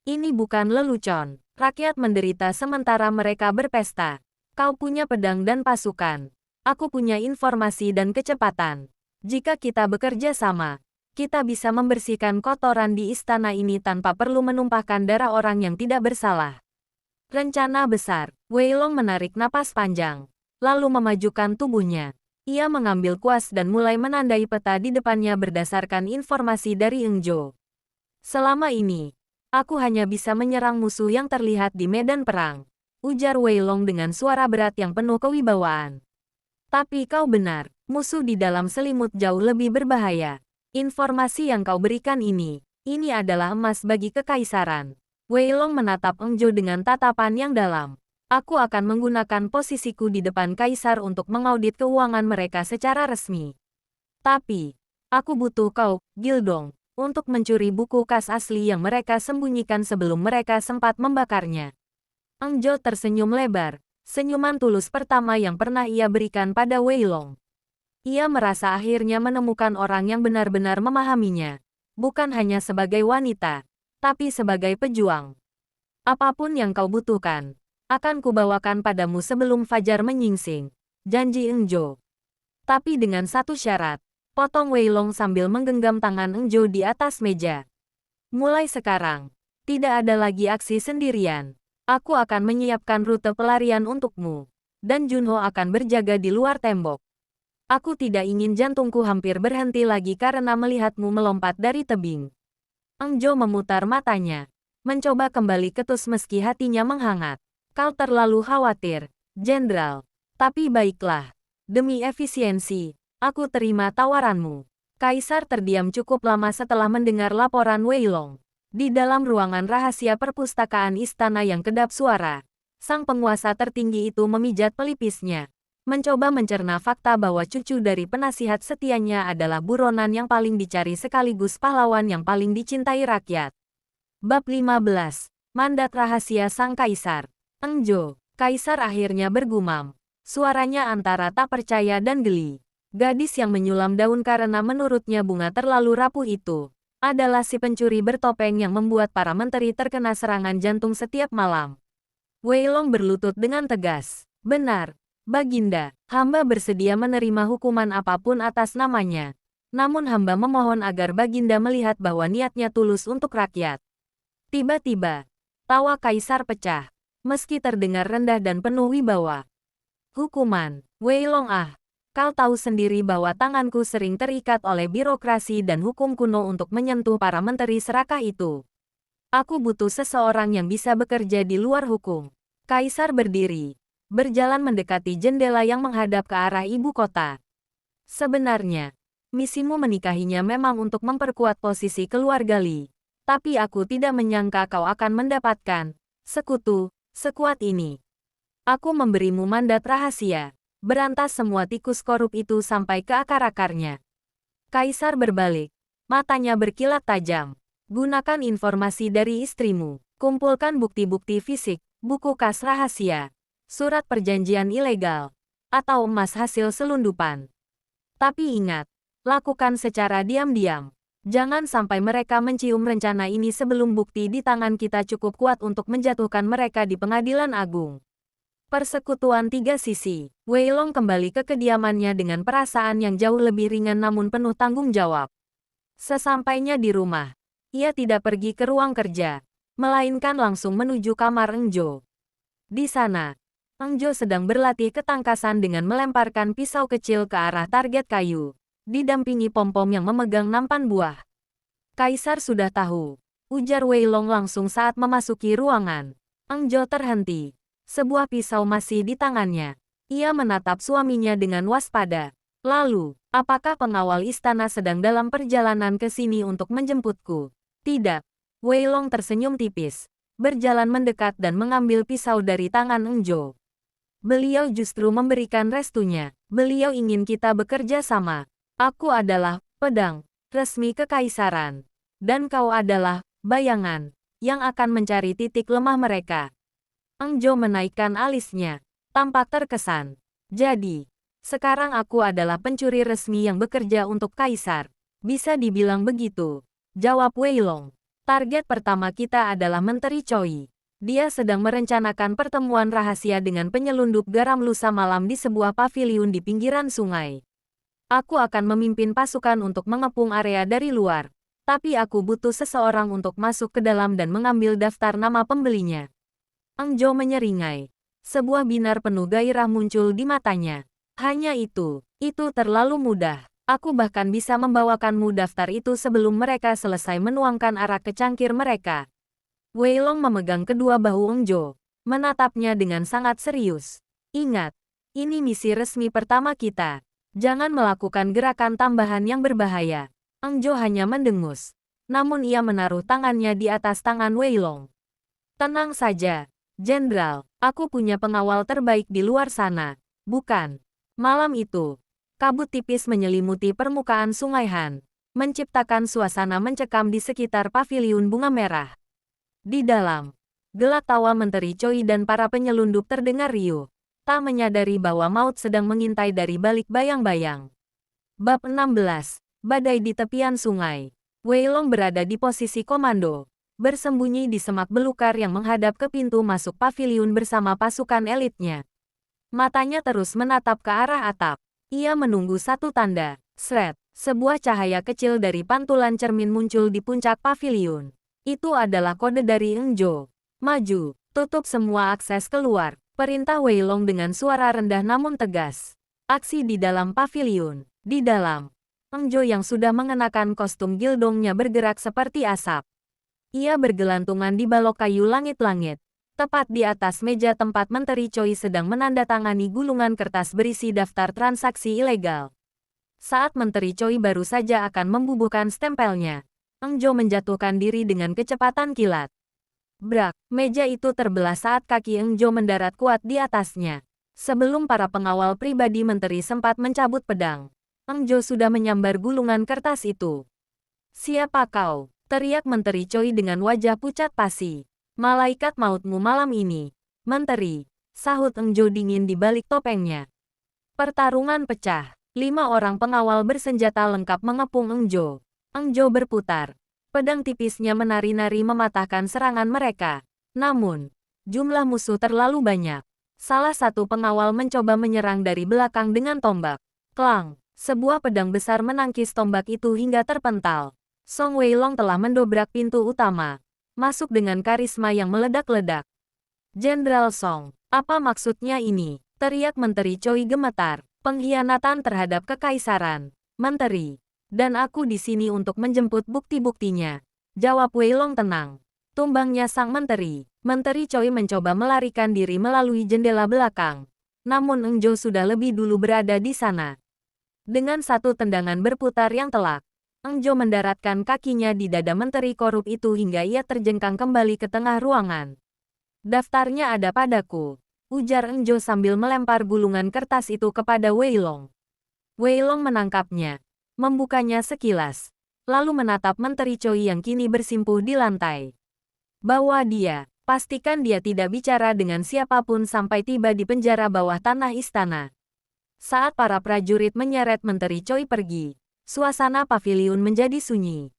Ini bukan lelucon. Rakyat menderita sementara mereka berpesta. Kau punya pedang dan pasukan. Aku punya informasi dan kecepatan. Jika kita bekerja sama, kita bisa membersihkan kotoran di istana ini tanpa perlu menumpahkan darah orang yang tidak bersalah. Rencana besar. Wei Long menarik napas panjang, lalu memajukan tubuhnya. Ia mengambil kuas dan mulai menandai peta di depannya berdasarkan informasi dari Engjo. Selama ini, aku hanya bisa menyerang musuh yang terlihat di medan perang, ujar Wei Long dengan suara berat yang penuh kewibawaan. Tapi kau benar, musuh di dalam selimut jauh lebih berbahaya. Informasi yang kau berikan ini Ini adalah emas bagi kekaisaran. Wei Long menatap Eng Jo dengan tatapan yang dalam. Aku akan menggunakan posisiku di depan kaisar untuk mengaudit keuangan mereka secara resmi. Tapi, aku butuh kau, Gildong, untuk mencuri buku kas asli yang mereka sembunyikan sebelum mereka sempat membakarnya. Eng Jo tersenyum lebar, senyuman tulus pertama yang pernah ia berikan pada Wei Long. Ia merasa akhirnya menemukan orang yang benar-benar memahaminya. Bukan hanya sebagai wanita, tapi sebagai pejuang. Apapun yang kau butuhkan, akan kubawakan padamu sebelum fajar menyingsing. Janji Eng Jo. Tapi dengan satu syarat, potong Wei Long sambil menggenggam tangan Eng Jo di atas meja. Mulai sekarang, tidak ada lagi aksi sendirian. Aku akan menyiapkan rute pelarian untukmu. Dan Junho akan berjaga di luar tembok. Aku tidak ingin jantungku hampir berhenti lagi karena melihatmu melompat dari tebing. Eng Jo memutar matanya, mencoba kembali ketus meski hatinya menghangat. Kau terlalu khawatir, Jenderal. Tapi baiklah, demi efisiensi, aku terima tawaranmu. Kaisar terdiam cukup lama setelah mendengar laporan Wei Long. Di dalam ruangan rahasia perpustakaan istana yang kedap suara, sang penguasa tertinggi itu memijat pelipisnya. Mencoba mencerna fakta bahwa cucu dari penasihat setianya adalah buronan yang paling dicari sekaligus pahlawan yang paling dicintai rakyat. Bab 15. Mandat Rahasia Sang Kaisar. Eng Jo, Kaisar akhirnya bergumam. Suaranya antara tak percaya dan geli. Gadis yang menyulam daun karena menurutnya bunga terlalu rapuh itu adalah si pencuri bertopeng yang membuat para menteri terkena serangan jantung setiap malam. Wei Long berlutut dengan tegas. Benar. Baginda, hamba bersedia menerima hukuman apapun atas namanya. Namun hamba memohon agar Baginda melihat bahwa niatnya tulus untuk rakyat. Tiba-tiba, tawa kaisar pecah, meski terdengar rendah dan penuh wibawa. Hukuman, Wei Long kau tahu sendiri bahwa tanganku sering terikat oleh birokrasi dan hukum kuno untuk menyentuh para menteri serakah itu. Aku butuh seseorang yang bisa bekerja di luar hukum. Kaisar berdiri, berjalan mendekati jendela yang menghadap ke arah ibu kota. Sebenarnya, misimu menikahinya memang untuk memperkuat posisi keluarga Li. Tapi aku tidak menyangka kau akan mendapatkan sekutu sekuat ini. Aku memberimu mandat rahasia. Berantas semua tikus korup itu sampai ke akar-akarnya. Kaisar berbalik. Matanya berkilat tajam. Gunakan informasi dari istrimu. Kumpulkan bukti-bukti fisik, buku kas rahasia, surat perjanjian ilegal, atau emas hasil selundupan. Tapi ingat, lakukan secara diam-diam. Jangan sampai mereka mencium rencana ini sebelum bukti di tangan kita cukup kuat untuk menjatuhkan mereka di pengadilan agung. Persekutuan tiga sisi. Wei Long kembali ke kediamannya dengan perasaan yang jauh lebih ringan namun penuh tanggung jawab. Sesampainya di rumah, ia tidak pergi ke ruang kerja, melainkan langsung menuju kamar Eng Jo. Di sana, Eng Jo sedang berlatih ketangkasan dengan melemparkan pisau kecil ke arah target kayu, didampingi pom-pom yang memegang nampan buah. Kaisar sudah tahu, ujar Wei Long langsung saat memasuki ruangan. Eng Jo terhenti. Sebuah pisau masih di tangannya. Ia menatap suaminya dengan waspada. Lalu, apakah pengawal istana sedang dalam perjalanan ke sini untuk menjemputku? Tidak. Wei Long tersenyum tipis, berjalan mendekat dan mengambil pisau dari tangan Eng Jo. Beliau justru memberikan restunya. Beliau ingin kita bekerja sama. Aku adalah pedang resmi kekaisaran. Dan kau adalah bayangan yang akan mencari titik lemah mereka. Eng Jo menaikkan alisnya, tampak terkesan. Jadi, sekarang aku adalah pencuri resmi yang bekerja untuk kaisar. Bisa dibilang begitu, jawab Wei Long. Target pertama kita adalah Menteri Choi. Dia sedang merencanakan pertemuan rahasia dengan penyelundup garam lusa malam di sebuah paviliun di pinggiran sungai. Aku akan memimpin pasukan untuk mengepung area dari luar. Tapi aku butuh seseorang untuk masuk ke dalam dan mengambil daftar nama pembelinya. Eng Jo menyeringai. Sebuah binar penuh gairah muncul di matanya. Hanya itu terlalu mudah. Aku bahkan bisa membawakanmu daftar itu sebelum mereka selesai menuangkan arak ke cangkir mereka. Wei Long memegang kedua bahu Eng Jo, menatapnya dengan sangat serius. Ingat, ini misi resmi pertama kita. Jangan melakukan gerakan tambahan yang berbahaya. Eng Jo hanya mendengus. namun ia menaruh tangannya di atas tangan Wei Long. Tenang saja, Jenderal, aku punya pengawal terbaik di luar sana, bukan? Malam itu, kabut tipis menyelimuti permukaan Sungai Han, menciptakan suasana mencekam di sekitar paviliun bunga merah. Di dalam, gelak tawa Menteri Choi dan para penyelundup terdengar riuh, tak menyadari bahwa maut sedang mengintai dari balik bayang-bayang. Bab 16. Badai di tepian sungai. Wei Long berada di posisi komando, bersembunyi di semak belukar yang menghadap ke pintu masuk paviliun bersama pasukan elitnya. Matanya terus menatap ke arah atap. Ia menunggu satu tanda. Sret, sebuah cahaya kecil dari pantulan cermin muncul di puncak paviliun. Itu adalah kode dari Engjo. Maju, tutup semua akses keluar. Perintah Wei Long dengan suara rendah namun tegas. Aksi di dalam paviliun. Di dalam, Engjo yang sudah mengenakan kostum gildongnya bergerak seperti asap. Ia bergelantungan di balok kayu langit-langit, tepat di atas meja tempat Menteri Choi sedang menandatangani gulungan kertas berisi daftar transaksi ilegal. Saat Menteri Choi baru saja akan membubuhkan stempelnya, Engjo menjatuhkan diri dengan kecepatan kilat. Brak, meja itu terbelah saat kaki Engjo mendarat kuat di atasnya. Sebelum para pengawal pribadi menteri sempat mencabut pedang, Engjo sudah menyambar gulungan kertas itu. "Siapa kau?" teriak Menteri Choi dengan wajah pucat pasi. "Malaikat mautmu malam ini, Menteri," sahut Engjo dingin di balik topengnya. Pertarungan pecah. 5 orang pengawal bersenjata lengkap mengepung Engjo. Engjo berputar. Pedang tipisnya menari-nari mematahkan serangan mereka. Namun, jumlah musuh terlalu banyak. Salah satu pengawal mencoba menyerang dari belakang dengan tombak. Klang! Sebuah pedang besar menangkis tombak itu hingga terpental. Song Wei Long telah mendobrak pintu utama, masuk dengan karisma yang meledak-ledak. "Jenderal Song, apa maksudnya ini?" teriak Menteri Choi gemetar. "Pengkhianatan terhadap kekaisaran, Menteri. Dan aku di sini untuk menjemput bukti-buktinya," jawab Wei Long tenang. Tumbangnya sang menteri. Menteri Choi mencoba melarikan diri melalui jendela belakang. Namun Engjo sudah lebih dulu berada di sana. Dengan satu tendangan berputar yang telak, Engjo mendaratkan kakinya di dada menteri korup itu hingga ia terjengkang kembali ke tengah ruangan. "Daftarnya ada padaku," ujar Engjo sambil melempar gulungan kertas itu kepada Wei Long. Wei Long menangkapnya, membukanya sekilas, lalu menatap Menteri Choi yang kini bersimpuh di lantai. "Bawa dia, pastikan dia tidak bicara dengan siapapun sampai tiba di penjara bawah tanah istana." Saat para prajurit menyeret Menteri Choi pergi, suasana paviliun menjadi sunyi.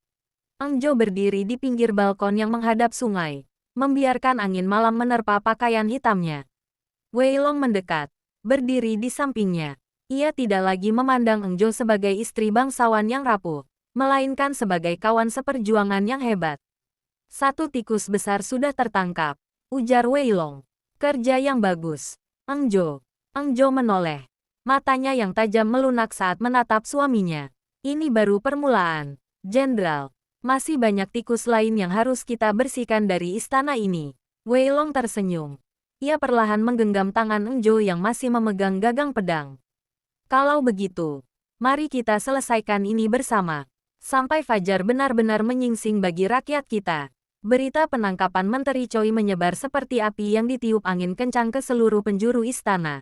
Engjo berdiri di pinggir balkon yang menghadap sungai, membiarkan angin malam menerpa pakaian hitamnya. Wei Long mendekat, berdiri di sampingnya. Ia tidak lagi memandang Engjo sebagai istri bangsawan yang rapuh, melainkan sebagai kawan seperjuangan yang hebat. "Satu tikus besar sudah tertangkap," ujar Wei Long. "Kerja yang bagus, Engjo." Engjo menoleh. Matanya yang tajam melunak saat menatap suaminya. "Ini baru permulaan, Jenderal. Masih banyak tikus lain yang harus kita bersihkan dari istana ini." Wei Long tersenyum. Ia perlahan menggenggam tangan Engjo yang masih memegang gagang pedang. "Kalau begitu, mari kita selesaikan ini bersama. Sampai fajar benar-benar menyingsing bagi rakyat kita." Berita penangkapan Menteri Choi menyebar seperti api yang ditiup angin kencang ke seluruh penjuru istana.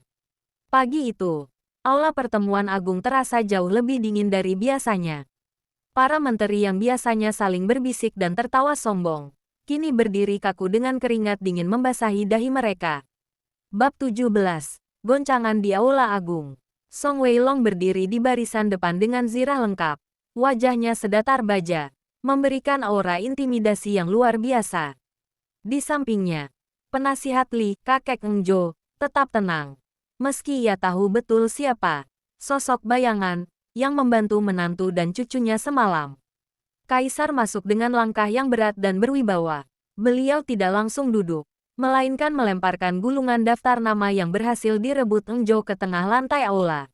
Pagi itu, aula pertemuan agung terasa jauh lebih dingin dari biasanya. Para menteri yang biasanya saling berbisik dan tertawa sombong, kini berdiri kaku dengan keringat dingin membasahi dahi mereka. Bab 17. Goncangan di aula agung. Song Wei Long berdiri di barisan depan dengan zirah lengkap. Wajahnya sedatar baja, memberikan aura intimidasi yang luar biasa. Di sampingnya, penasihat Li, kakek Engjo, tetap tenang. Meski ia tahu betul siapa sosok bayangan yang membantu menantu dan cucunya semalam. Kaisar masuk dengan langkah yang berat dan berwibawa. Beliau tidak langsung duduk, melainkan melemparkan gulungan daftar nama yang berhasil direbut Engjo ke tengah lantai aula.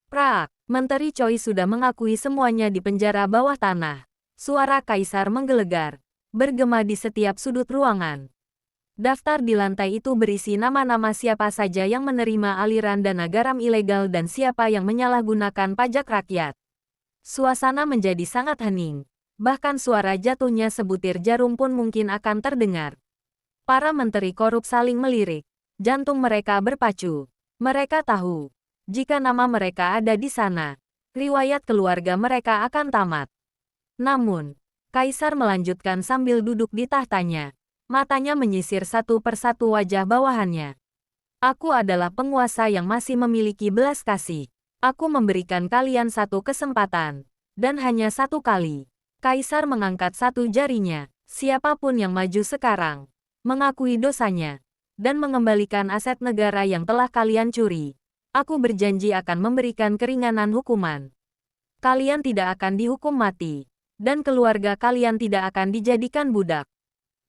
"Prak!" Menteri Choi sudah mengakui semuanya di penjara bawah tanah. Suara kaisar menggelegar, bergema di setiap sudut ruangan. Daftar di lantai itu berisi nama-nama siapa saja yang menerima aliran dana garam ilegal dan siapa yang menyalahgunakan pajak rakyat. Suasana menjadi sangat hening. Bahkan suara jatuhnya sebutir jarum pun mungkin akan terdengar. Para menteri korup saling melirik. Jantung mereka berpacu. Mereka tahu, jika nama mereka ada di sana, riwayat keluarga mereka akan tamat. Namun, Kaisar melanjutkan sambil duduk di tahtanya. Matanya menyisir satu persatu wajah bawahannya. Aku adalah penguasa yang masih memiliki belas kasih. Aku memberikan kalian satu kesempatan. Dan hanya satu kali. Kaisar mengangkat satu jarinya. Siapapun yang maju sekarang, mengakui dosanya, dan mengembalikan aset negara yang telah kalian curi, aku berjanji akan memberikan keringanan hukuman. Kalian tidak akan dihukum mati. Dan keluarga kalian tidak akan dijadikan budak.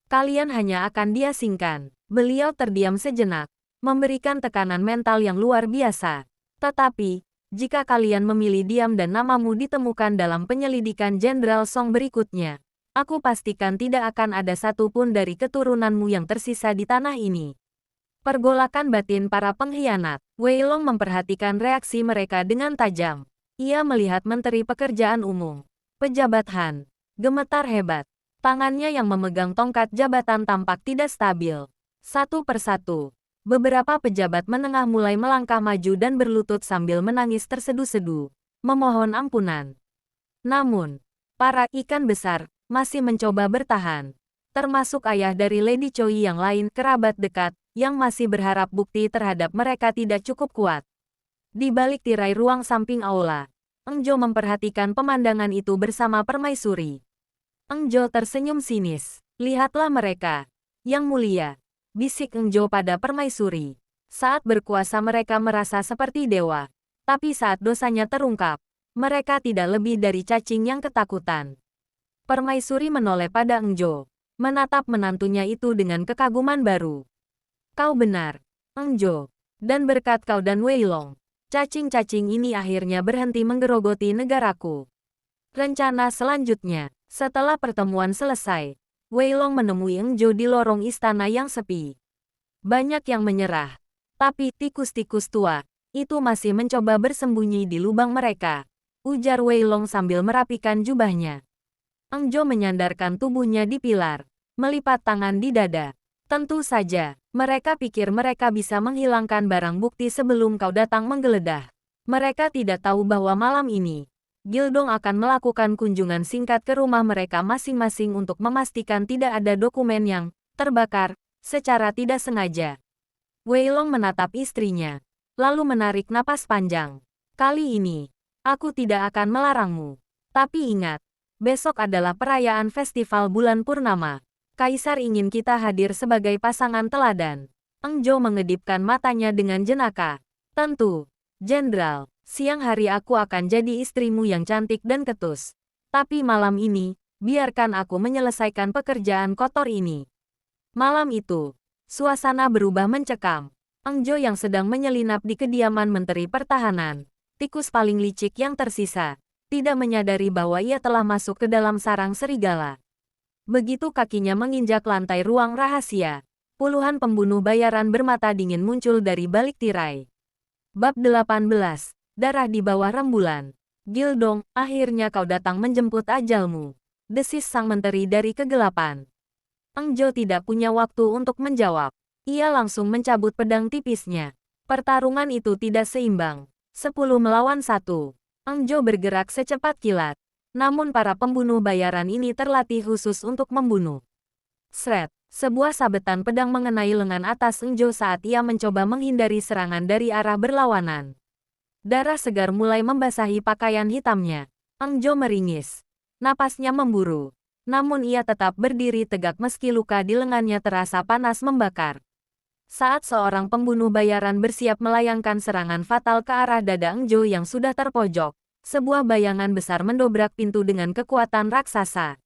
Kalian hanya akan diasingkan. Beliau terdiam sejenak, memberikan tekanan mental yang luar biasa. Tetapi, jika kalian memilih diam dan namamu ditemukan dalam penyelidikan Jenderal Song berikutnya, aku pastikan tidak akan ada satupun dari keturunanmu yang tersisa di tanah ini. Pergolakan batin para pengkhianat. Wei Long memperhatikan reaksi mereka dengan tajam. Ia melihat Menteri Pekerjaan Umum, pejabat Han, gemetar hebat. Tangannya yang memegang tongkat jabatan tampak tidak stabil. Satu persatu, beberapa pejabat menengah mulai melangkah maju dan berlutut sambil menangis tersedu-sedu, memohon ampunan. Namun, para ikan besar masih mencoba bertahan. Termasuk ayah dari Lady Choi yang lain, kerabat dekat, yang masih berharap bukti terhadap mereka tidak cukup kuat. Di balik tirai ruang samping aula, Eng Jo memperhatikan pemandangan itu bersama permaisuri. Eng Jo tersenyum sinis. Lihatlah mereka. Yang mulia, bisik Eng Jo pada permaisuri. Saat berkuasa mereka merasa seperti dewa. Tapi saat dosanya terungkap, mereka tidak lebih dari cacing yang ketakutan. Permaisuri menoleh pada Eng Jo, menatap menantunya itu dengan kekaguman baru. Kau benar, Eng Jo. Dan berkat kau dan Wei Long, cacing-cacing ini akhirnya berhenti menggerogoti negaraku. Rencana selanjutnya, setelah pertemuan selesai, Wei Long menemui Eng Jo di lorong istana yang sepi. Banyak yang menyerah, tapi tikus-tikus tua itu masih mencoba bersembunyi di lubang mereka, ujar Wei Long sambil merapikan jubahnya. Eng Jo menyandarkan tubuhnya di pilar, melipat tangan di dada. Tentu saja, mereka pikir mereka bisa menghilangkan barang bukti sebelum kau datang menggeledah. Mereka tidak tahu bahwa malam ini, Gildong akan melakukan kunjungan singkat ke rumah mereka masing-masing untuk memastikan tidak ada dokumen yang terbakar secara tidak sengaja. Wei Long menatap istrinya, lalu menarik napas panjang. Kali ini, aku tidak akan melarangmu. Tapi ingat, besok adalah perayaan festival bulan purnama. Kaisar ingin kita hadir sebagai pasangan teladan. Eng Jo mengedipkan matanya dengan jenaka. Tentu, Jenderal, siang hari aku akan jadi istrimu yang cantik dan ketus. Tapi malam ini, biarkan aku menyelesaikan pekerjaan kotor ini. Malam itu, suasana berubah mencekam. Eng Jo yang sedang menyelinap di kediaman Menteri Pertahanan, tikus paling licik yang tersisa, tidak menyadari bahwa ia telah masuk ke dalam sarang serigala. Begitu kakinya menginjak lantai ruang rahasia, puluhan pembunuh bayaran bermata dingin muncul dari balik tirai. Bab 18. Darah di bawah rembulan. Gildong, akhirnya kau datang menjemput ajalmu, desis sang menteri dari kegelapan. Eng Jo tidak punya waktu untuk menjawab. Ia langsung mencabut pedang tipisnya. Pertarungan itu tidak seimbang. 10 melawan 1. Eng Jo bergerak secepat kilat. Namun para pembunuh bayaran ini terlatih khusus untuk membunuh. Sret, sebuah sabetan pedang mengenai lengan atas Eng Jo saat ia mencoba menghindari serangan dari arah berlawanan. Darah segar mulai membasahi pakaian hitamnya. Eng Jo meringis. Napasnya memburu. Namun ia tetap berdiri tegak meski luka di lengannya terasa panas membakar. Saat seorang pembunuh bayaran bersiap melayangkan serangan fatal ke arah dada Eng Jo yang sudah terpojok, sebuah bayangan besar mendobrak pintu dengan kekuatan raksasa.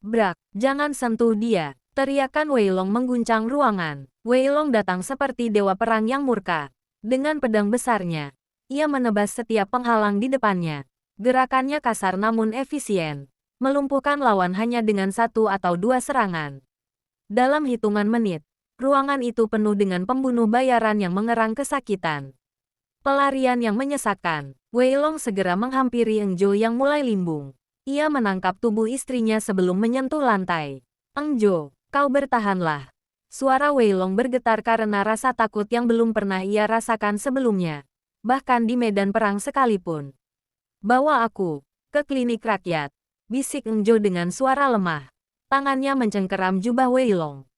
Brak, jangan sentuh dia, teriakan Wei Long mengguncang ruangan. Wei Long datang seperti dewa perang yang murka. Dengan pedang besarnya, ia menebas setiap penghalang di depannya. Gerakannya kasar namun efisien, melumpuhkan lawan hanya dengan 1 atau 2 serangan. Dalam hitungan menit, ruangan itu penuh dengan pembunuh bayaran yang mengerang kesakitan. Pelarian yang menyesakkan. Wei Long segera menghampiri Eng Jo yang mulai limbung. Ia menangkap tubuh istrinya sebelum menyentuh lantai. Engjo, kau bertahanlah. Suara Wei Long bergetar karena rasa takut yang belum pernah ia rasakan sebelumnya. Bahkan di medan perang sekalipun. Bawa aku ke klinik rakyat, bisik Engjo dengan suara lemah. Tangannya mencengkeram jubah Wei Long.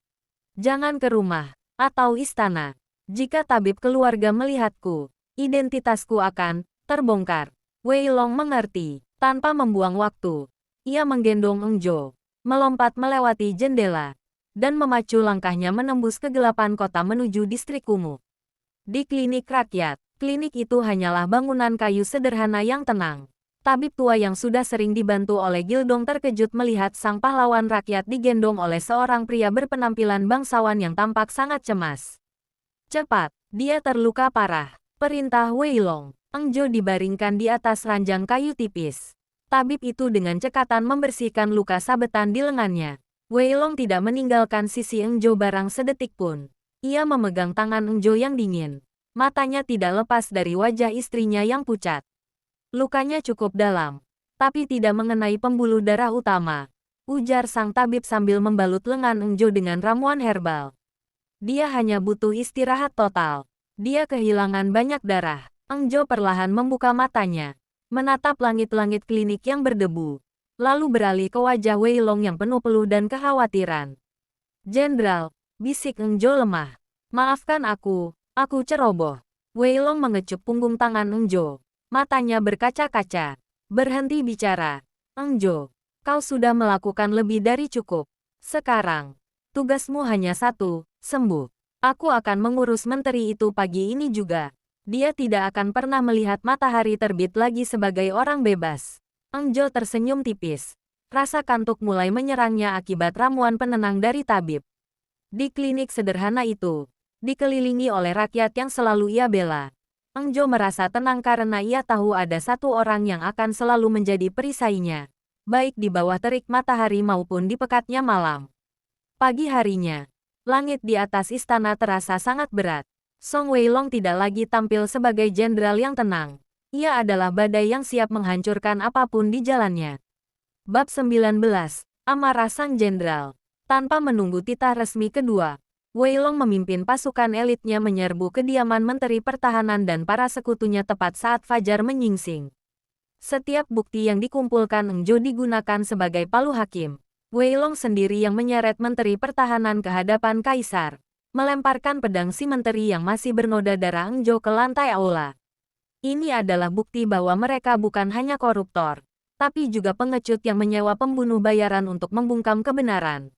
Jangan ke rumah atau istana. Jika tabib keluarga melihatku, identitasku akan terbongkar. Wei Long mengerti. Tanpa membuang waktu, ia menggendong Engjo, melompat melewati jendela, dan memacu langkahnya menembus kegelapan kota menuju distrik kumuh. Di klinik rakyat, klinik itu hanyalah bangunan kayu sederhana yang tenang. Tabib tua yang sudah sering dibantu oleh Gildong terkejut melihat sang pahlawan rakyat digendong oleh seorang pria berpenampilan bangsawan yang tampak sangat cemas. Cepat, dia terluka parah. Perintah Wei Long. Engjo dibaringkan di atas ranjang kayu tipis. Tabib itu dengan cekatan membersihkan luka sabetan di lengannya. Wei Long tidak meninggalkan sisi Engjo barang sedetik pun. Ia memegang tangan Engjo yang dingin. Matanya tidak lepas dari wajah istrinya yang pucat. Lukanya cukup dalam, tapi tidak mengenai pembuluh darah utama, ujar sang tabib sambil membalut lengan Engjo dengan ramuan herbal. Dia hanya butuh istirahat total. Dia kehilangan banyak darah. Engjo perlahan membuka matanya, menatap langit-langit klinik yang berdebu, lalu beralih ke wajah Wei Long yang penuh peluh dan kekhawatiran. Jenderal, bisik Engjo lemah. Maafkan aku ceroboh. Wei Long mengecup punggung tangan Engjo. Matanya berkaca-kaca. Berhenti bicara. Engjo, kau sudah melakukan lebih dari cukup. Sekarang, tugasmu hanya satu, sembuh. Aku akan mengurus menteri itu pagi ini juga. Dia tidak akan pernah melihat matahari terbit lagi sebagai orang bebas. Engjo tersenyum tipis. Rasa kantuk mulai menyerangnya akibat ramuan penenang dari tabib. Di klinik sederhana itu, dikelilingi oleh rakyat yang selalu ia bela. Engjo merasa tenang karena ia tahu ada satu orang yang akan selalu menjadi perisainya, baik di bawah terik matahari maupun di pekatnya malam. Pagi harinya, langit di atas istana terasa sangat berat. Song Wei Long tidak lagi tampil sebagai jenderal yang tenang. Ia adalah badai yang siap menghancurkan apapun di jalannya. Bab 19, Amarah Sang Jenderal. Tanpa menunggu titah resmi kedua, Wei Long memimpin pasukan elitnya menyerbu kediaman Menteri Pertahanan dan para sekutunya tepat saat fajar menyingsing. Setiap bukti yang dikumpulkan Engjo digunakan sebagai palu hakim. Wei Long sendiri yang menyeret Menteri Pertahanan ke hadapan Kaisar, melemparkan pedang si menteri yang masih bernoda darah Engjo ke lantai aula. Ini adalah bukti bahwa mereka bukan hanya koruptor, tapi juga pengecut yang menyewa pembunuh bayaran untuk membungkam kebenaran.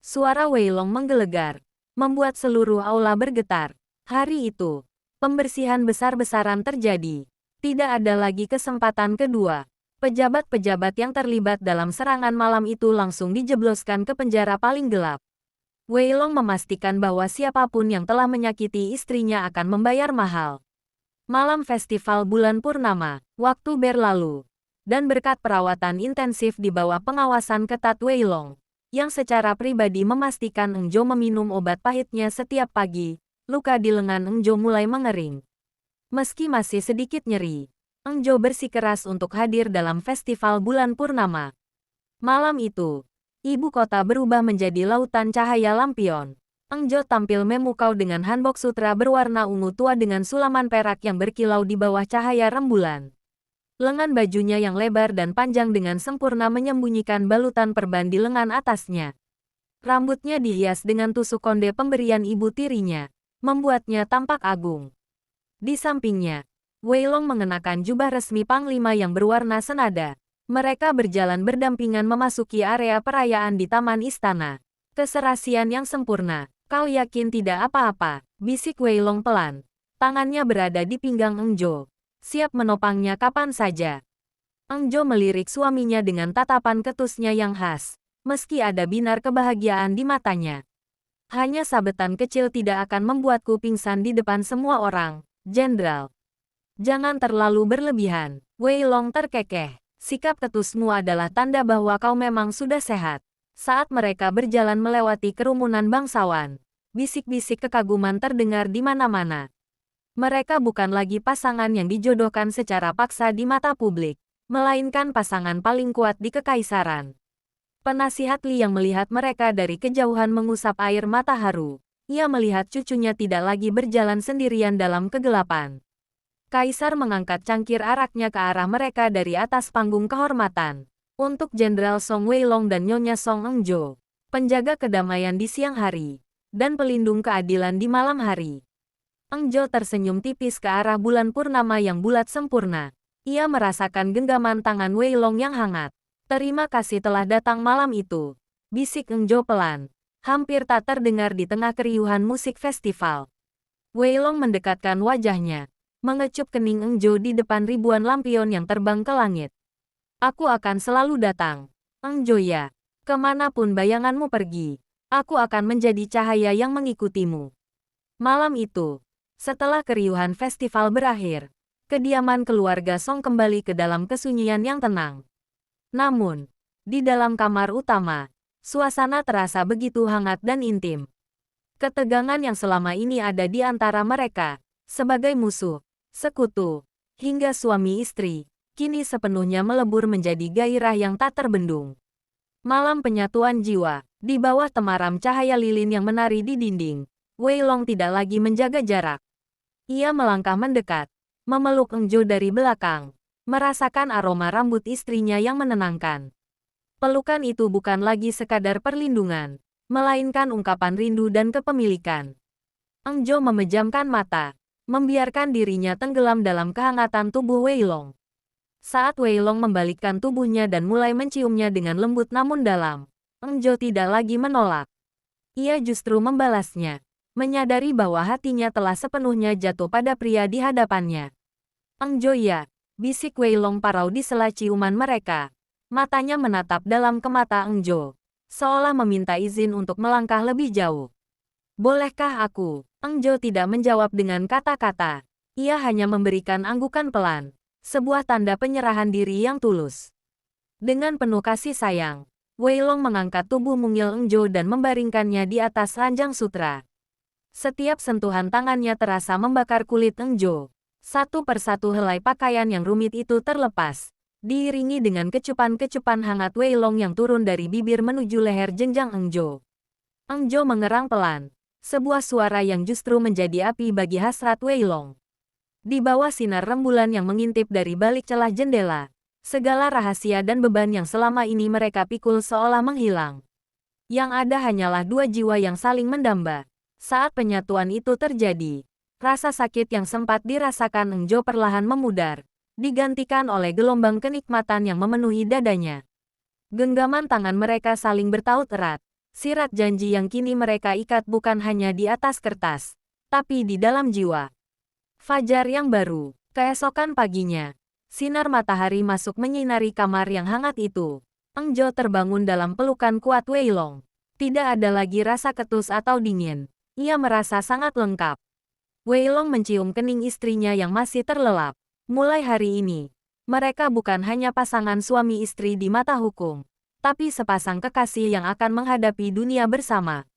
Suara Wei Long menggelegar, membuat seluruh aula bergetar. Hari itu, pembersihan besar-besaran terjadi. Tidak ada lagi kesempatan kedua. Pejabat-pejabat yang terlibat dalam serangan malam itu langsung dijebloskan ke penjara paling gelap. Wei Long memastikan bahwa siapapun yang telah menyakiti istrinya akan membayar mahal. Malam festival bulan purnama, waktu berlalu. Dan berkat perawatan intensif di bawah pengawasan ketat Wei Long, yang secara pribadi memastikan Engjo meminum obat pahitnya setiap pagi, luka di lengan Engjo mulai mengering. Meski masih sedikit nyeri, Engjo bersikeras untuk hadir dalam festival bulan purnama. Malam itu, ibu kota berubah menjadi lautan cahaya lampion. Engjo tampil memukau dengan hanbok sutra berwarna ungu tua dengan sulaman perak yang berkilau di bawah cahaya rembulan. Lengan bajunya yang lebar dan panjang dengan sempurna menyembunyikan balutan perban di lengan atasnya. Rambutnya dihias dengan tusuk konde pemberian ibu tirinya, membuatnya tampak agung. Di sampingnya, Wei Long mengenakan jubah resmi panglima yang berwarna senada. Mereka berjalan berdampingan memasuki area perayaan di taman istana. Keserasian yang sempurna. Kau yakin tidak apa-apa? Bisik Wei Long pelan. Tangannya berada di pinggang Engjo, siap menopangnya kapan saja. Engjo melirik suaminya dengan tatapan ketusnya yang khas, meski ada binar kebahagiaan di matanya. Hanya sabetan kecil tidak akan membuatku pingsan di depan semua orang, Jenderal. Jangan terlalu berlebihan. Wei Long terkekeh. Sikap ketusmu adalah tanda bahwa kau memang sudah sehat. Saat mereka berjalan melewati kerumunan bangsawan, bisik-bisik kekaguman terdengar di mana-mana. Mereka bukan lagi pasangan yang dijodohkan secara paksa di mata publik. melainkan pasangan paling kuat di kekaisaran. Penasihat Li yang melihat mereka dari kejauhan mengusap air mata haru. Ia melihat cucunya tidak lagi berjalan sendirian dalam kegelapan. Kaisar mengangkat cangkir araknya ke arah mereka dari atas panggung kehormatan. Untuk Jenderal Song Weilong dan Nyonya Song Engjo, penjaga kedamaian di siang hari, dan pelindung keadilan di malam hari. Engjo tersenyum tipis ke arah bulan purnama yang bulat sempurna. Ia merasakan genggaman tangan Weilong yang hangat. Terima kasih telah datang malam itu, bisik Engjo pelan. Hampir tak terdengar di tengah keriuhan musik festival. Weilong mendekatkan wajahnya, mengecup kening Engjo di depan ribuan lampion yang terbang ke langit. Aku akan selalu datang. Engjo ya, kemanapun bayanganmu pergi, aku akan menjadi cahaya yang mengikutimu. Malam itu, setelah keriuhan festival berakhir, kediaman keluarga Song kembali ke dalam kesunyian yang tenang. Namun, di dalam kamar utama, suasana terasa begitu hangat dan intim. Ketegangan yang selama ini ada di antara mereka, sebagai musuh, sekutu, hingga suami istri, kini sepenuhnya melebur menjadi gairah yang tak terbendung. Malam penyatuan jiwa, di bawah temaram cahaya lilin yang menari di dinding, Weilong tidak lagi menjaga jarak. Ia melangkah mendekat, memeluk Engjo dari belakang, merasakan aroma rambut istrinya yang menenangkan. Pelukan itu bukan lagi sekadar perlindungan, melainkan ungkapan rindu dan kepemilikan. Engjo memejamkan mata, membiarkan dirinya tenggelam dalam kehangatan tubuh Weilong. Saat Weilong membalikkan tubuhnya dan mulai menciumnya dengan lembut namun dalam, Engjo tidak lagi menolak. Ia justru membalasnya, menyadari bahwa hatinya telah sepenuhnya jatuh pada pria di hadapannya. Engjo ya, bisik Weilong parau di sela ciuman mereka. Matanya menatap dalam ke mata Engjo, seolah meminta izin untuk melangkah lebih jauh. Bolehkah aku? Engjo tidak menjawab dengan kata-kata. Ia hanya memberikan anggukan pelan, sebuah tanda penyerahan diri yang tulus. Dengan penuh kasih sayang, Weilong mengangkat tubuh mungil Engjo dan membaringkannya di atas ranjang sutra. Setiap sentuhan tangannya terasa membakar kulit Engjo. Satu persatu helai pakaian yang rumit itu terlepas, diiringi dengan kecupan-kecupan hangat Weilong yang turun dari bibir menuju leher jenjang Engjo. Engjo mengerang pelan, sebuah suara yang justru menjadi api bagi hasrat Weilong. Di bawah sinar rembulan yang mengintip dari balik celah jendela, segala rahasia dan beban yang selama ini mereka pikul seolah menghilang. Yang ada hanyalah dua jiwa yang saling mendamba. Saat penyatuan itu terjadi, rasa sakit yang sempat dirasakan Engjo perlahan memudar, digantikan oleh gelombang kenikmatan yang memenuhi dadanya. Genggaman tangan mereka saling bertaut erat, sirat janji yang kini mereka ikat bukan hanya di atas kertas, tapi di dalam jiwa. Fajar yang baru, keesokan paginya, sinar matahari masuk menyinari kamar yang hangat itu. Engjo terbangun dalam pelukan kuat Weilong. Tidak ada lagi rasa ketus atau dingin. Ia merasa sangat lengkap. Weilong mencium kening istrinya yang masih terlelap. Mulai hari ini, mereka bukan hanya pasangan suami istri di mata hukum, tapi sepasang kekasih yang akan menghadapi dunia bersama.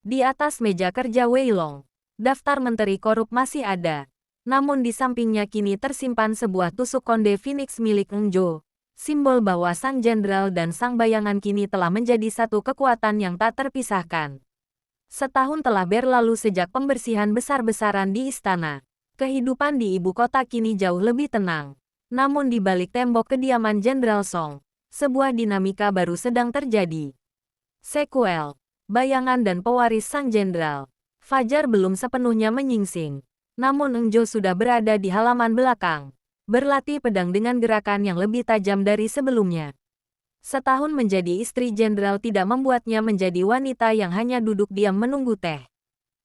Di atas meja kerja Weilong, daftar menteri korup masih ada. Namun di sampingnya kini tersimpan sebuah tusuk konde Phoenix milik Engjo, simbol bahwa sang jenderal dan sang bayangan kini telah menjadi satu kekuatan yang tak terpisahkan. Setahun telah berlalu sejak pembersihan besar-besaran di istana. Kehidupan di ibu kota kini jauh lebih tenang. Namun di balik tembok kediaman Jenderal Song, sebuah dinamika baru sedang terjadi. Sekuel, bayangan dan pewaris sang jenderal. Fajar belum sepenuhnya menyingsing. Namun Engjo sudah berada di halaman belakang, berlatih pedang dengan gerakan yang lebih tajam dari sebelumnya. Setahun menjadi istri jenderal tidak membuatnya menjadi wanita yang hanya duduk diam menunggu teh.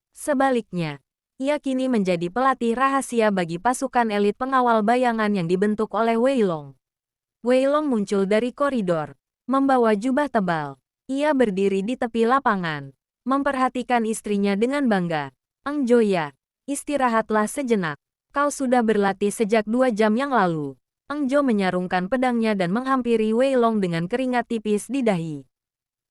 Sebaliknya, ia kini menjadi pelatih rahasia bagi pasukan elit pengawal bayangan yang dibentuk oleh Weilong. Weilong muncul dari koridor, membawa jubah tebal. Ia berdiri di tepi lapangan, memperhatikan istrinya dengan bangga. Engjo ya, istirahatlah sejenak. Kau sudah berlatih sejak 2 jam yang lalu. Engjo menyarungkan pedangnya dan menghampiri Weilong dengan keringat tipis di dahi.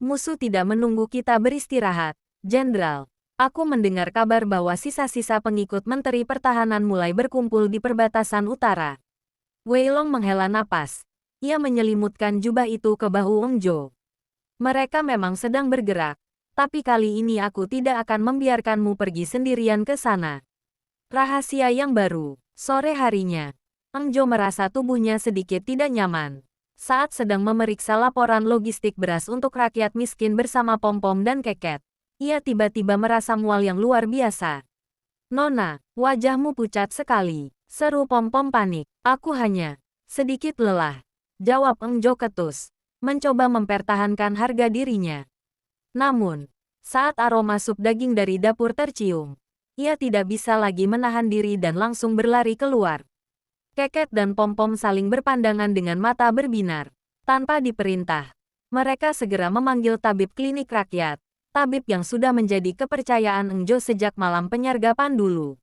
Musuh tidak menunggu kita beristirahat, Jenderal. Aku mendengar kabar bahwa sisa-sisa pengikut Menteri Pertahanan mulai berkumpul di perbatasan utara. Weilong menghela napas, Ia menyelimutkan jubah itu ke bahu Eng Jo. Mereka memang sedang bergerak, tapi kali ini aku tidak akan membiarkanmu pergi sendirian ke sana. Rahasia yang baru. Sore harinya, Eng Jo merasa tubuhnya sedikit tidak nyaman saat sedang memeriksa laporan logistik beras untuk rakyat miskin bersama Pom-Pom dan Keket. Ia tiba-tiba merasa mual yang luar biasa. Nona, wajahmu pucat sekali, seru Pom-Pom panik. Aku hanya sedikit lelah, jawab Eng Jo ketus, mencoba mempertahankan harga dirinya. Namun, saat aroma sup daging dari dapur tercium, ia tidak bisa lagi menahan diri dan langsung berlari keluar. Keket dan Pom-Pom saling berpandangan dengan mata berbinar. Tanpa diperintah, mereka segera memanggil tabib klinik rakyat. Tabib yang sudah menjadi kepercayaan Eng Jo sejak malam penyergapan dulu.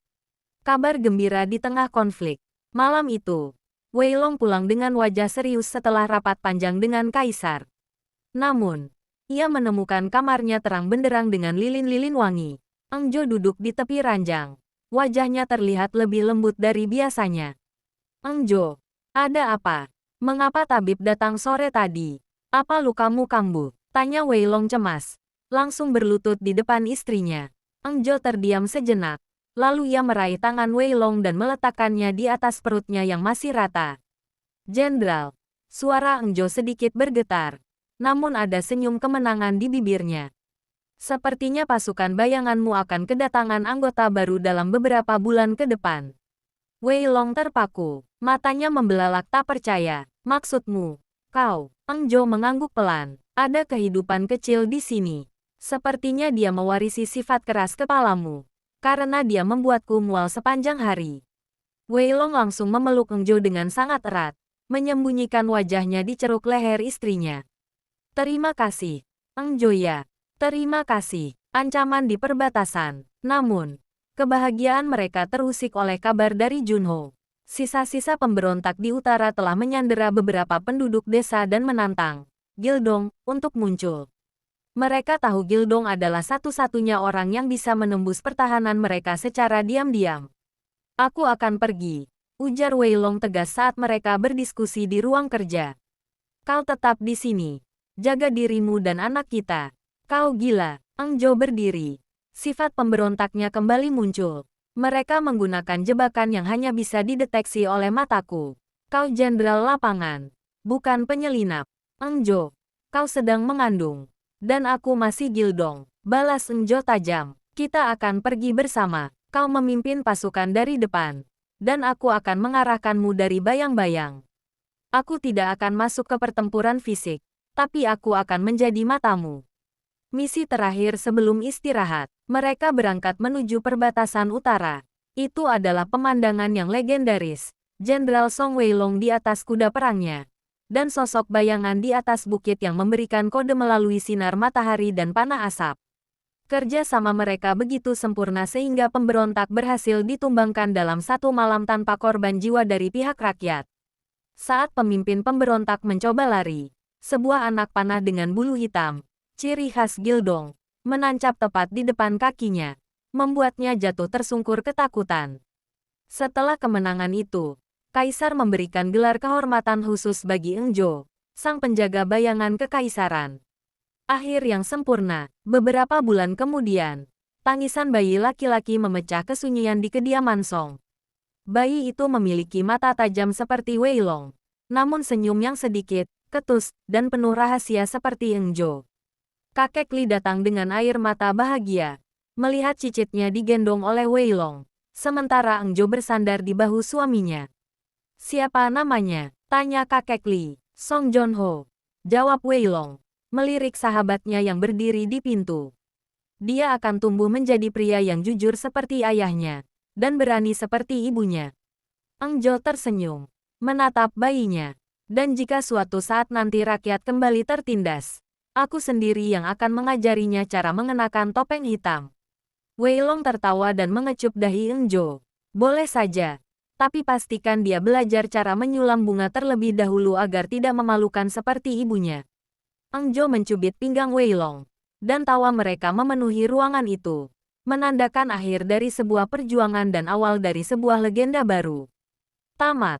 Kabar gembira di tengah konflik. Malam itu, Wei Long pulang dengan wajah serius setelah rapat panjang dengan Kaisar. Namun, ia menemukan kamarnya terang benderang dengan lilin-lilin wangi. Eng Jo duduk di tepi ranjang. Wajahnya terlihat lebih lembut dari biasanya. Eng Jo, ada apa? Mengapa tabib datang sore tadi? Apa lukamu kambuh? Tanya Wei Long cemas. Langsung berlutut di depan istrinya. Eng Jo terdiam sejenak. Lalu ia meraih tangan Wei Long dan meletakkannya di atas perutnya yang masih rata. Jenderal. Suara Eng Jo sedikit bergetar. Namun ada senyum kemenangan di bibirnya. Sepertinya pasukan bayanganmu akan kedatangan anggota baru dalam beberapa bulan ke depan. Wei Long terpaku. Matanya membelalak tak percaya. Maksudmu, kau? Eng Jo mengangguk pelan. Ada kehidupan kecil di sini. Sepertinya dia mewarisi sifat keras kepalamu. Karena dia membuatku mual sepanjang hari. Wei Long langsung memeluk Eng Jo dengan sangat erat. Menyembunyikan wajahnya di ceruk leher istrinya. Terima kasih, Eng Jo ya. Terima kasih. Ancaman di perbatasan. Namun, kebahagiaan mereka terusik oleh kabar dari Junho. Sisa-sisa pemberontak di utara telah menyandera beberapa penduduk desa dan menantang Gildong untuk muncul. Mereka tahu Gildong adalah satu-satunya orang yang bisa menembus pertahanan mereka secara diam-diam. Aku akan pergi, ujar Wei Long tegas saat mereka berdiskusi di ruang kerja. Kau tetap di sini. Jaga dirimu dan anak kita. Kau gila. Eng Jo berdiri. Sifat pemberontaknya kembali muncul. Mereka menggunakan jebakan yang hanya bisa dideteksi oleh mataku. Kau jenderal lapangan, bukan penyelinap. Eng Jo, kau sedang mengandung. Dan aku masih Gildong. Balas Eng Jo tajam. Kita akan pergi bersama. Kau memimpin pasukan dari depan. Dan aku akan mengarahkanmu dari bayang-bayang. Aku tidak akan masuk ke pertempuran fisik. Tapi aku akan menjadi matamu. Misi terakhir sebelum istirahat. Mereka berangkat menuju perbatasan utara. Itu adalah pemandangan yang legendaris. Jenderal Song Wei Long di atas kuda perangnya. Dan sosok bayangan di atas bukit yang memberikan kode melalui sinar matahari dan panah asap. Kerja sama mereka begitu sempurna sehingga pemberontak berhasil ditumbangkan dalam satu malam tanpa korban jiwa dari pihak rakyat. Saat pemimpin pemberontak mencoba lari, sebuah anak panah dengan bulu hitam, ciri khas Gildong, menancap tepat di depan kakinya, membuatnya jatuh tersungkur ketakutan. Setelah kemenangan itu, Kaisar memberikan gelar kehormatan khusus bagi Eng Jo, sang penjaga bayangan kekaisaran. Akhir yang sempurna. Beberapa bulan kemudian, tangisan bayi laki-laki memecah kesunyian di kediaman Song. Bayi itu memiliki mata tajam seperti Wei Long, namun senyum yang sedikit, ketus, dan penuh rahasia seperti Eng Jo. Kakek Li datang dengan air mata bahagia, melihat cicitnya digendong oleh Wei Long, sementara Eng Jo bersandar di bahu suaminya. Siapa namanya? Tanya kakek Li. Song Jonho. Jawab Wei Long, melirik sahabatnya yang berdiri di pintu. Dia akan tumbuh menjadi pria yang jujur seperti ayahnya, dan berani seperti ibunya. Eng Jo tersenyum, menatap bayinya. Dan jika suatu saat nanti rakyat kembali tertindas, aku sendiri yang akan mengajarinya cara mengenakan topeng hitam. Wei Long tertawa dan mengecup dahi Eng Jo. Boleh saja. Tapi pastikan dia belajar cara menyulam bunga terlebih dahulu agar tidak memalukan seperti ibunya. Eng Jo mencubit pinggang Wei Long, dan tawa mereka memenuhi ruangan itu, menandakan akhir dari sebuah perjuangan dan awal dari sebuah legenda baru. Tamat.